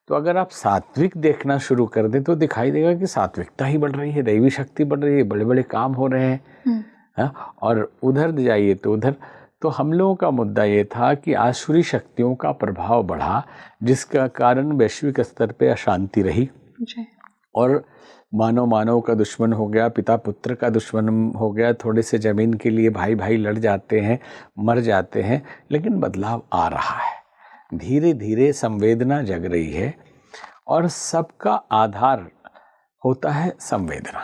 तो अगर आप सात्विक देखना शुरू कर दें तो दिखाई देगा कि सात्विकता ही बढ़ रही है, दैवी शक्ति बढ़ रही है, बड़े बड़े काम हो रहे हैं। और उधर जाइए तो उधर, तो हम लोगों का मुद्दा ये था कि आसुरी शक्तियों का प्रभाव बढ़ा, जिसका कारण वैश्विक स्तर पे अशांति रही, और मानव का दुश्मन हो गया, पिता पुत्र का दुश्मन हो गया, थोड़े से जमीन के लिए भाई भाई लड़ जाते हैं, मर जाते हैं। लेकिन बदलाव आ रहा है, धीरे धीरे संवेदना जग रही है, और सबका आधार होता है संवेदना।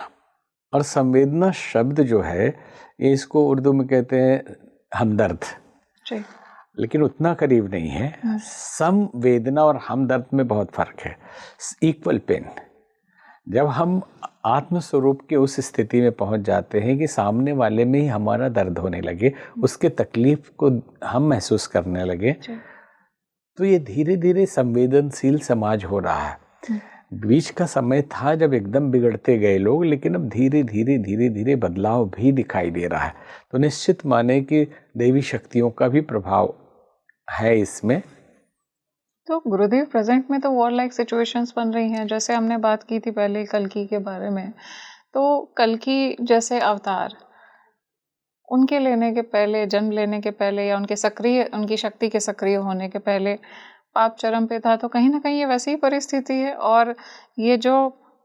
और संवेदना शब्द जो है, ये इसको उर्दू में कहते हैं हमदर्द, लेकिन उतना करीब नहीं है। संवेदना और हमदर्द में बहुत फर्क है। Equal pain. जब हम आत्म स्वरूप के उस स्थिति में पहुंच जाते हैं कि सामने वाले में ही हमारा दर्द होने लगे, उसके तकलीफ को हम महसूस करने लगे, तो ये धीरे धीरे संवेदनशील समाज हो रहा है। बीच का समय था जब एकदम बिगड़ते गए लोग, लेकिन अब धीरे धीरे धीरे धीरे बदलाव भी दिखाई दे रहा है। तो निश्चित माने कि दैवी शक्तियों का भी प्रभाव है इसमें। तो गुरुदेव, प्रेजेंट में तो वॉर लाइक सिचुएशंस बन रही हैं, जैसे हमने बात की थी पहले कल्कि के बारे में। तो कल्कि जैसे अवतार, उनके लेने के पहले, जन्म लेने के पहले, या उनकी शक्ति के सक्रिय होने के पहले पाप चरम पे था, तो कहीं ना कहीं ये वैसी ही परिस्थिति है। और ये जो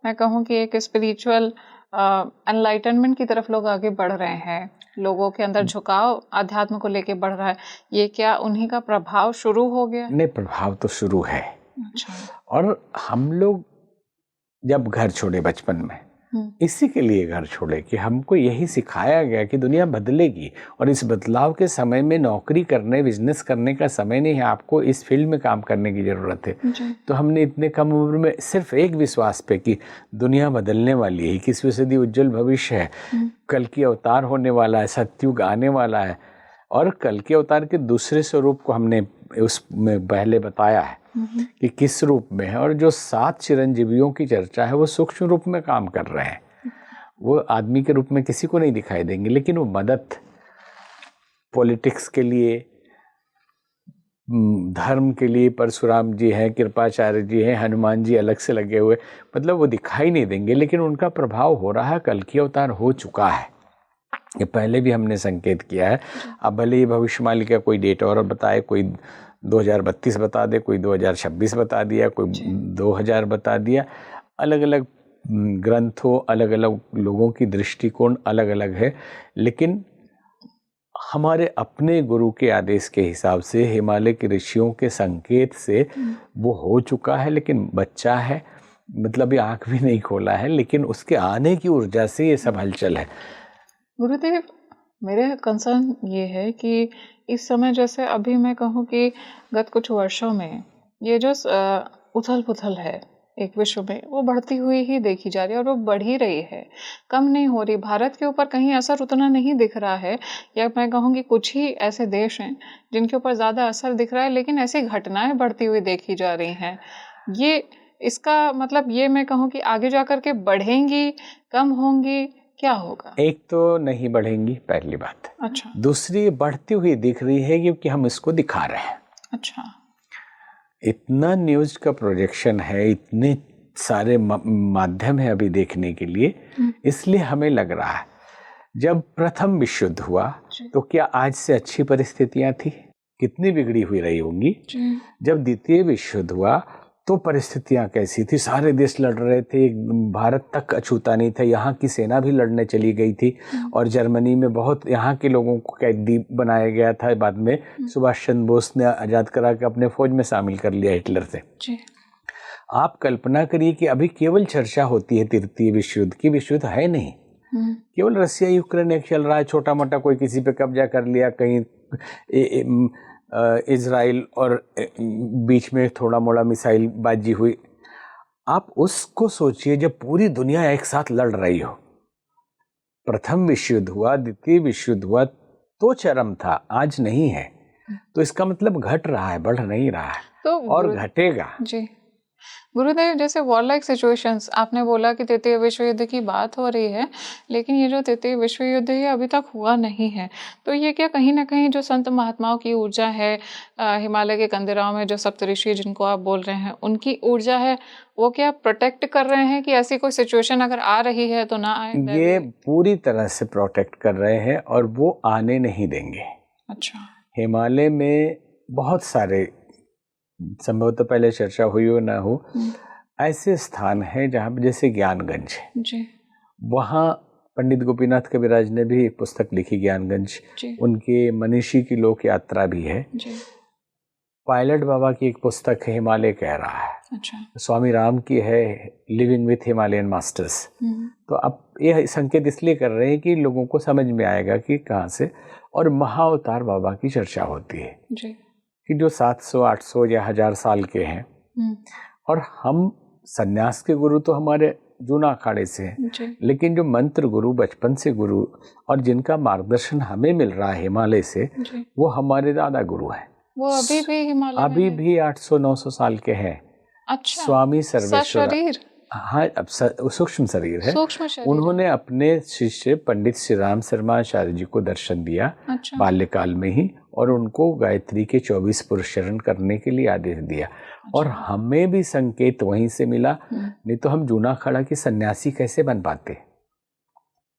मैं कहूँ कि एक स्पिरिचुअल एनलाइटनमेंट की तरफ लोग आगे बढ़ रहे हैं, लोगों के अंदर झुकाव अध्यात्म को लेके बढ़ रहा है, ये क्या उन्हीं का प्रभाव शुरू हो गया? नहीं, प्रभाव तो शुरू है। अच्छा। और हम लोग जब घर छोड़े बचपन में, इसी के लिए घर छोड़े कि हमको यही सिखाया गया कि दुनिया बदलेगी और इस बदलाव के समय में नौकरी करने, बिजनेस करने का समय नहीं है, आपको इस फील्ड में काम करने की ज़रूरत है। तो हमने इतने कम उम्र में सिर्फ एक विश्वास पे कि दुनिया बदलने वाली है, 21वीं सदी उज्जवल भविष्य है, कल की अवतार होने वाला है, सत्युग आने वाला है। और कल के अवतार के दूसरे स्वरूप को हमने उसमें पहले बताया है कि किस रूप में है, और जो 7 चिरंजीवियों की चर्चा है वो सूक्ष्म रूप में काम कर रहे हैं। वो आदमी के रूप में किसी को नहीं दिखाई देंगे, लेकिन वो मदद पॉलिटिक्स के लिए, धर्म के लिए परशुराम जी हैं, कृपाचार्य जी हैं, हनुमान जी अलग से लगे हुए, मतलब वो दिखाई नहीं देंगे, लेकिन उनका प्रभाव हो रहा है। कल की अवतार हो चुका है, ये पहले भी हमने संकेत किया है। अब भले ही भविष्यवाणी का कोई डेट और बताए, कोई 2032 बता दे, कोई 2026 बता दिया, कोई 2000 बता दिया, अलग अलग ग्रंथों, अलग अलग लोगों की दृष्टिकोण अलग अलग है, लेकिन हमारे अपने गुरु के आदेश के हिसाब से, हिमालय के ऋषियों के संकेत से वो हो चुका है। लेकिन बच्चा है, मतलब ये आँख भी नहीं खोला है, लेकिन उसके आने की ऊर्जा से ये सब हलचल है। गुरुदेव, मेरे कंसर्न ये है कि इस समय जैसे अभी मैं कहूँ कि गत कुछ वर्षों में ये जो उथल पुथल है एक विश्व में, वो बढ़ती हुई ही देखी जा रही है और वो बढ़ ही रही है, कम नहीं हो रही। भारत के ऊपर कहीं असर उतना नहीं दिख रहा है, या मैं कहूँ कि कुछ ही ऐसे देश हैं जिनके ऊपर ज़्यादा असर दिख रहा है, लेकिन ऐसी घटनाएं बढ़ती हुई देखी जा रही हैं। ये इसका मतलब ये मैं कहूँ कि आगे जा कर के बढ़ेंगी, कम होंगी, क्या होगा? एक तो नहीं बढ़ेंगी, पहली बात। अच्छा। दूसरी, बढ़ती हुई दिख रही है क्योंकि हम इसको दिखा रहे हैं। अच्छा। इतना न्यूज का प्रोजेक्शन है, इतने सारे माध्यम है अभी देखने के लिए, इसलिए हमें लग रहा है जब प्रथम विश्व युद्ध हुआ तो क्या आज से अच्छी परिस्थितियां थी? कितनी बिगड़ी हुई रही होंगी। जब द्वितीय विश्व युद्ध हुआ तो परिस्थितियां कैसी थी? सारे देश लड़ रहे थे, भारत तक अछूता नहीं था, यहाँ की सेना भी लड़ने चली गई थी, और जर्मनी में बहुत यहाँ के लोगों को कैदी बनाया गया था। बाद में सुभाष चंद्र बोस ने आज़ाद करा के अपने फौज में शामिल कर लिया हिटलर से। आप कल्पना करिए कि अभी केवल चर्चा होती है तृतीय विश्व युद्ध की, विश्व युद्ध है नहीं, केवल रसिया यूक्रेन एक चल रहा है, छोटा मोटा कोई किसी पे कब्जा कर लिया, कहीं इजराइल और बीच में थोड़ा मोड़ा मिसाइल बाजी हुई। आप उसको सोचिए जब पूरी दुनिया एक साथ लड़ रही हो। प्रथम विश्व युद्ध हुआ, द्वितीय विश्व युद्ध हुआ तो चरम था, आज नहीं है। तो इसका मतलब घट रहा है, बढ़ नहीं रहा है, तो और घटेगा। जी गुरुदेव, जैसे वॉरलाइक सिचुएशंस आपने बोला कि तृतीय विश्व युद्ध की बात हो रही है, लेकिन ये जो तृतीय विश्व युद्ध है अभी तक हुआ नहीं है, तो ये क्या कहीं ना कहीं जो संत महात्माओं की ऊर्जा है, हिमालय के कंदराओं में जो सप्तऋषि जिनको आप बोल रहे हैं, उनकी ऊर्जा है, वो क्या प्रोटेक्ट कर रहे हैं कि ऐसी कोई सिचुएशन अगर आ रही है तो ना आए? ये पूरी तरह से प्रोटेक्ट कर रहे हैं और वो आने नहीं देंगे। अच्छा। हिमालय में बहुत सारे, संभवतः पहले चर्चा हुई हो ना हो, ऐसे स्थान हैं जहाँ पे, जैसे ज्ञानगंज जी, वहाँ पंडित गोपीनाथ कविराज ने भी एक पुस्तक लिखी ज्ञानगंज, उनके मनीषी की लोक यात्रा भी है जी। पायलट बाबा की एक पुस्तक है हिमालय कह रहा है। अच्छा। स्वामी राम की है लिविंग विथ हिमालयन मास्टर्स। तो अब यह संकेत इसलिए कर रहे हैं कि लोगों को समझ में आएगा कि कहाँ से, और महाअवतार बाबा की चर्चा होती है जी, कि जो 700, 800 या 1000 साल के हैं, और हम सन्यास के गुरु तो हमारे जूना अखाड़े से हैं, लेकिन जो मंत्र गुरु, बचपन से गुरु, और जिनका मार्गदर्शन हमें मिल रहा है हिमालय से, वो हमारे दादा गुरु हैं। वो अभी भी हिमालय अभी भी 800-900 साल के हैं। अच्छा। स्वामी सर्वेश्वर, हाँ, अब सूक्ष्म शरीर है। सूक्ष्म शरीर। उन्होंने अपने शिष्य पंडित श्री राम शर्मा आचार्य जी को दर्शन दिया। अच्छा। बाल्यकाल में ही, और उनको गायत्री के 24 पुरुष चरण करने के लिए आदेश दिया। अच्छा। और हमें भी संकेत वहीं से मिला, नहीं तो हम जूना अखाड़ा के सन्यासी कैसे बन पाते,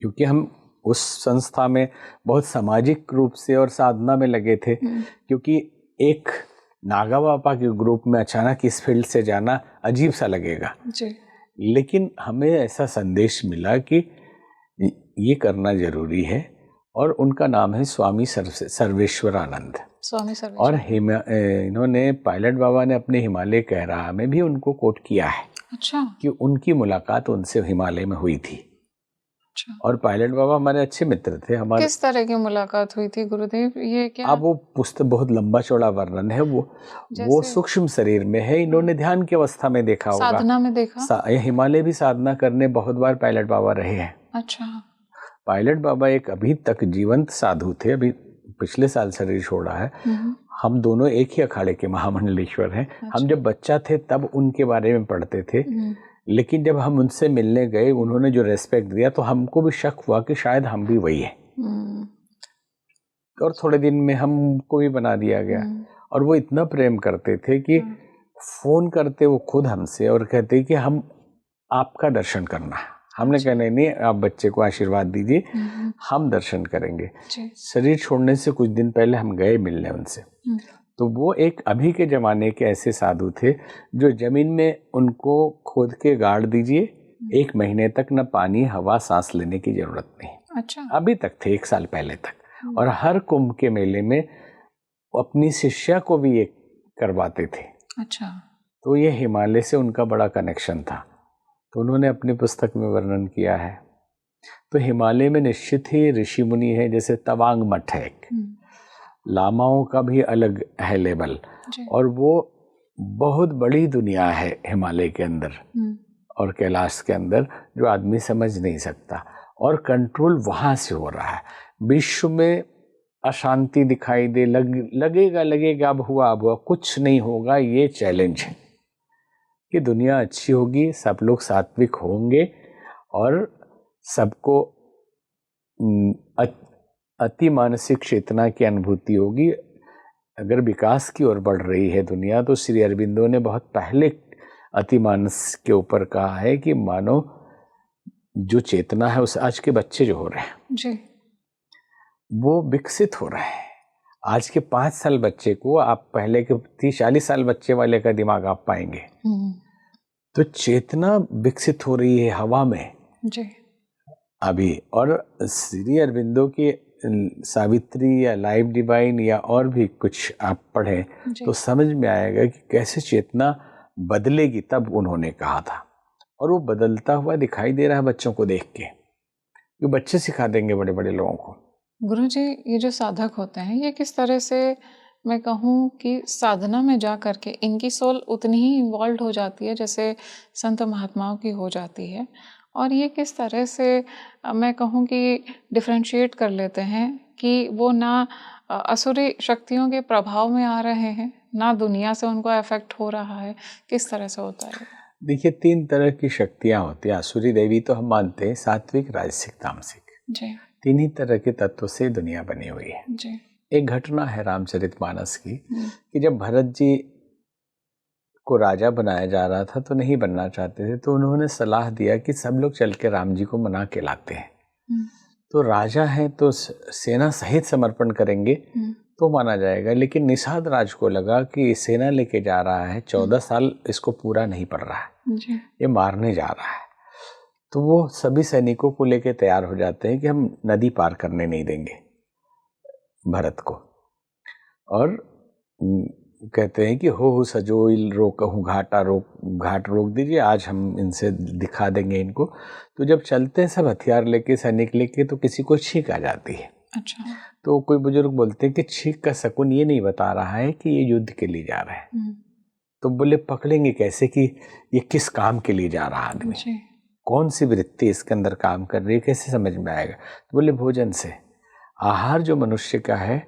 क्योंकि हम उस संस्था में बहुत सामाजिक रूप से और साधना में लगे थे। क्योंकि एक नागा बाबा के ग्रुप में अचानक इस फील्ड से जाना अजीब सा लगेगा जी। लेकिन हमें ऐसा संदेश मिला कि ये करना जरूरी है। और उनका नाम है स्वामी सर्वेश्वरानंद। स्वामी सर्वेश्वर। और इन्होंने पायलट बाबा ने अपने हिमालय कह रहा में भी उनको कोट किया है। अच्छा। कि उनकी मुलाकात उनसे हिमालय में हुई थी। अच्छा। और पायलट बाबा हमारे अच्छे मित्र थे हमारे। किस तरह की मुलाकात हुई थी गुरुदेव, ये क्या? अब वो पुस्तक बहुत लंबा चौड़ा वर्णन है, वो सूक्ष्म शरीर में है। इन्होंने ध्यान की अवस्था में देखा होगा, साधना में देखा। हिमालय भी साधना करने बहुत बार पायलट बाबा रहे हैं। अच्छा। पायलट बाबा एक अभी तक जीवंत साधु थे, अभी पिछले साल शरीर छोड़ा है। हम दोनों एक ही अखाड़े के महामंडलेश्वर हैं। अच्छा। हम जब बच्चा थे तब उनके बारे में पढ़ते थे, लेकिन जब हम उनसे मिलने गए उन्होंने जो रेस्पेक्ट दिया तो हमको भी शक हुआ कि शायद हम भी वही हैं। और थोड़े दिन में हमको भी बना दिया गया। और वो इतना प्रेम करते थे कि फोन करते वो खुद हमसे और कहते कि हम आपका दर्शन करना है। हमने कहा नहीं, आप बच्चे को आशीर्वाद दीजिए, हम दर्शन करेंगे। शरीर छोड़ने से कुछ दिन पहले हम गए मिलने उनसे। तो वो एक अभी के ज़माने के ऐसे साधु थे जो ज़मीन में उनको खोद के गाड़ दीजिए, 1 महीने तक न पानी हवा सांस लेने की ज़रूरत नहीं। अच्छा। अभी तक थे, 1 साल पहले तक। और हर कुंभ के मेले में अपनी शिष्या को भी ये करवाते थे। अच्छा। तो ये हिमालय से उनका बड़ा कनेक्शन था, तो उन्होंने अपनी पुस्तक में वर्णन किया है। तो हिमालय में निश्चित ही ऋषि मुनि है, जैसे तवांग मठ है, लामाओं का भी अलग है लेवल। और वो बहुत बड़ी दुनिया है हिमालय के अंदर और कैलाश के अंदर, जो आदमी समझ नहीं सकता। और कंट्रोल वहाँ से हो रहा है। विश्व में अशांति दिखाई दे, लगेगा अब हुआ, कुछ नहीं होगा। ये चैलेंज है कि दुनिया अच्छी होगी, सब लोग सात्विक होंगे और सबको अति मानसिक चेतना की अनुभूति होगी। अगर विकास की ओर बढ़ रही है दुनिया, तो श्री अरबिंदो ने बहुत पहले अति मानस के ऊपर कहा है कि मानो जो चेतना है उस आज के बच्चे जो हो रहे हैं जी, वो विकसित हो रहे हैं। आज के 5 साल बच्चे को आप पहले के 30-40 साल बच्चे वाले का दिमाग आप पाएंगे। तो चेतना विकसित हो रही है हवा में जी अभी। और श्री अरबिंदो की सावित्री या लाइफ डिवाइन या और भी कुछ आप पढ़ें तो समझ में आएगा कि कैसे चेतना बदलेगी। तब उन्होंने कहा था, और वो बदलता हुआ दिखाई दे रहा है बच्चों को देख के। ये बच्चे सिखा देंगे बड़े बड़े लोगों को। गुरुजी, ये जो साधक होते हैं ये किस तरह से, मैं कहूँ कि साधना में जा करके इनकी सोल उतनी ही इन्वॉल्व हो जाती है जैसे संत महात्माओं की हो जाती है, और ये किस तरह से मैं कहूँ कि डिफरेंशिएट कर लेते हैं कि वो ना असुरी शक्तियों के प्रभाव में आ रहे हैं, ना दुनिया से उनको अफेक्ट हो रहा है, किस तरह से होता है? देखिए, 3 तरह की शक्तियाँ होती हैं। असुरी देवी तो हम मानते हैं, सात्विक, राजसिक, तामसिक, जी 3 ही तरह के तत्व से दुनिया बनी हुई है। जी। एक घटना है रामचरितमानस की कि जब भरत जी को राजा बनाया जा रहा था तो नहीं बनना चाहते थे, तो उन्होंने सलाह दिया कि सब लोग चल के राम जी को मना के लाते हैं। तो राजा हैं तो सेना सहित समर्पण करेंगे तो माना जाएगा। लेकिन निषाद राज को लगा कि सेना लेके जा रहा है, 14 साल इसको पूरा नहीं पड़ रहा है, ये मारने जा रहा है। तो वो सभी सैनिकों को लेके तैयार हो जाते हैं कि हम नदी पार करने नहीं देंगे भरत को। और कहते हैं कि हो सजोइल रोकहूँ घाट रोक दीजिए, आज हम इनसे दिखा देंगे इनको। तो जब चलते हैं सब हथियार लेके, सैनिक लेके, तो किसी को छींक आ जाती है। अच्छा। तो कोई बुजुर्ग बोलते हैं कि छींक का शकुन ये नहीं बता रहा है कि ये युद्ध के लिए जा रहा है। तो बोले पकड़ेंगे कैसे कि ये किस काम के लिए जा रहा आदमी, कौन सी वृत्ति इसके अंदर काम कर रही है, कैसे समझ में आएगा? तो बोले भोजन से। आहार जो मनुष्य का है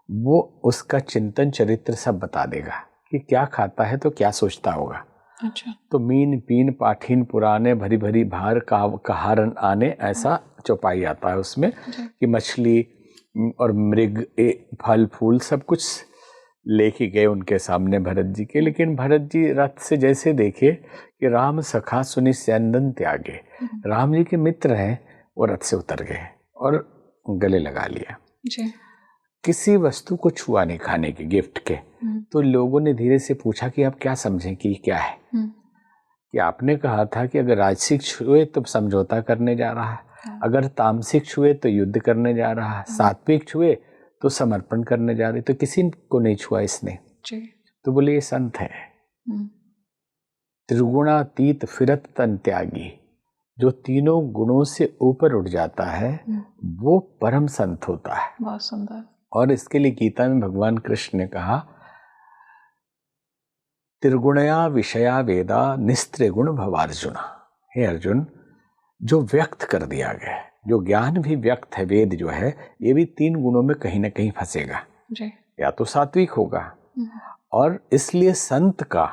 वो उसका चिंतन चरित्र सब बता देगा कि क्या खाता है तो क्या सोचता होगा। अच्छा। तो मीन पीन पाठीन पुराने भरी भरी भार कहारन आने, ऐसा चौपाई आता है उसमें कि मछली और मृग फल फूल सब कुछ लेके गए उनके सामने भरत जी के। लेकिन भरत जी रथ से जैसे देखे कि राम सखा सुनि स्यंदन त्यागे, राम जी के मित्र हैं, वो रथ से उतर गए और गले लगा लिया जी। किसी वस्तु को छुआ नहीं खाने के, गिफ्ट के। तो लोगों ने धीरे से पूछा कि आप क्या समझें कि क्या है? कि आपने कहा था कि अगर राजसिक छुए तो समझौता करने जा रहा है, अगर तामसिक छुए तो युद्ध करने जा रहा है, सात्विक छुए तो समर्पण करने जा रहे, तो किसी को नहीं छुआ इसने जी। तो बोले ये संत है। त्रिगुणातीत फिरत तन त्यागी, जो तीनों गुणों से ऊपर उठ जाता है वो परम संत होता है। बहुत सुंदर। और इसके लिए गीता में भगवान कृष्ण ने कहा, त्रिगुणया विषया वेदा निस्त्रिगुण भवार्जुना। हे अर्जुन, जो व्यक्त कर दिया गया है, जो ज्ञान भी व्यक्त है, वेद जो है ये भी तीन गुणों में कहीं ना कहीं फंसेगा जी। या तो सात्विक होगा, और इसलिए संत का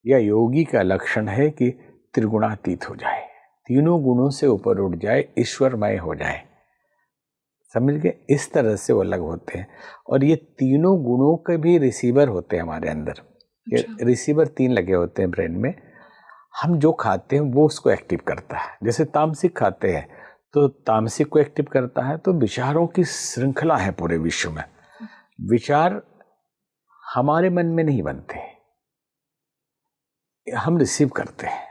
या योगी का लक्षण है कि त्रिगुणातीत हो जाए, तीनों गुणों से ऊपर उठ जाए, ईश्वरमय हो जाए। समझ गए? इस तरह से वो अलग होते हैं। और ये तीनों गुणों के भी रिसीवर होते हैं हमारे अंदर। ये रिसीवर तीन लगे होते हैं ब्रेन में। हम जो खाते हैं वो उसको एक्टिव करता है। जैसे तामसिक खाते हैं तो तामसिक को एक्टिव करता है। तो विचारों की श्रृंखला है पूरे विश्व में। विचार हमारे मन में नहीं बनते, हम रिसीव करते हैं।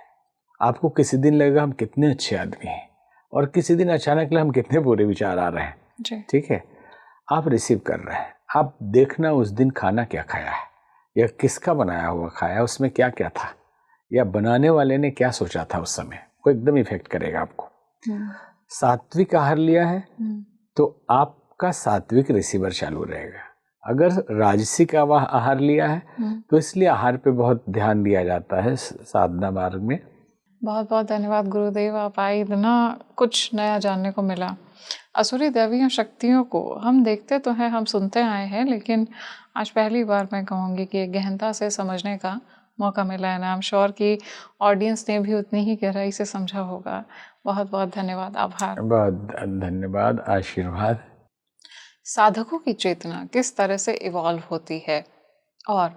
आपको किसी दिन लगेगा हम कितने अच्छे आदमी हैं, और किसी दिन अचानक हम कितने बुरे विचार आ रहे हैं। ठीक है, आप रिसीव कर रहे हैं। आप देखना उस दिन खाना क्या खाया है, या किसका बनाया हुआ खाया, उसमें क्या क्या था, या बनाने वाले ने क्या सोचा था उस समय, वो एकदम इफेक्ट करेगा आपको। सात्विक आहार लिया है तो आपका सात्विक रिसीवर चालू रहेगा। अगर राजसिक आहार लिया है तो इसलिए आहार पे बहुत ध्यान दिया जाता है साधना मार्ग में। बहुत बहुत धन्यवाद गुरुदेव, आप आए, इतना कुछ नया जानने को मिला। असुरी दैवीय शक्तियों को हम देखते तो हैं, हम सुनते आए हैं, लेकिन आज पहली बार मैं कहूँगी कि गहनता से समझने का मौका मिला है। आई एम श्योर कि ऑडियंस ने भी उतनी ही गहराई से समझा होगा। बहुत बहुत धन्यवाद, आभार। बहुत धन्यवाद, आशीर्वाद। साधकों की चेतना किस तरह से इवॉल्व होती है और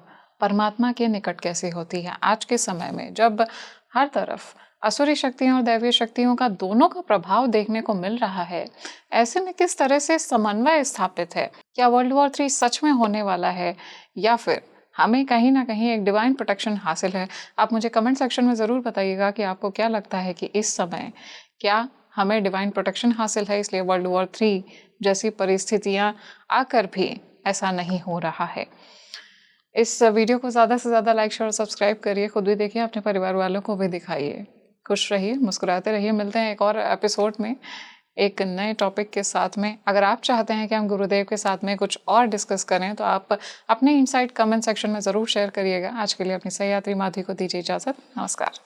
परमात्मा के निकट कैसे होती है आज के समय में, जब हर तरफ असुरी शक्तियों और दैवीय शक्तियों का दोनों का प्रभाव देखने को मिल रहा है। ऐसे में किस तरह से समन्वय स्थापित है? क्या वर्ल्ड वॉर 3 सच में होने वाला है, या फिर हमें कहीं ना कहीं एक डिवाइन प्रोटेक्शन हासिल है? आप मुझे कमेंट सेक्शन में ज़रूर बताइएगा कि आपको क्या लगता है कि इस समय क्या हमें डिवाइन प्रोटेक्शन हासिल है, इसलिए वर्ल्ड वॉर 3 जैसी परिस्थितियाँ आकर भी ऐसा नहीं हो रहा है। इस वीडियो को ज़्यादा से ज़्यादा लाइक शेयर और सब्सक्राइब करिए, खुद भी देखिए, अपने परिवार वालों को भी दिखाइए। खुश रहिए, मुस्कुराते रहिए। मिलते हैं एक और एपिसोड में एक नए टॉपिक के साथ में। अगर आप चाहते हैं कि हम गुरुदेव के साथ में कुछ और डिस्कस करें तो आप अपने इनसाइट कमेंट सेक्शन में ज़रूर शेयर करिएगा। आज के लिए अपनी सही यात्री माधवी को दीजिए इजाज़त। नमस्कार।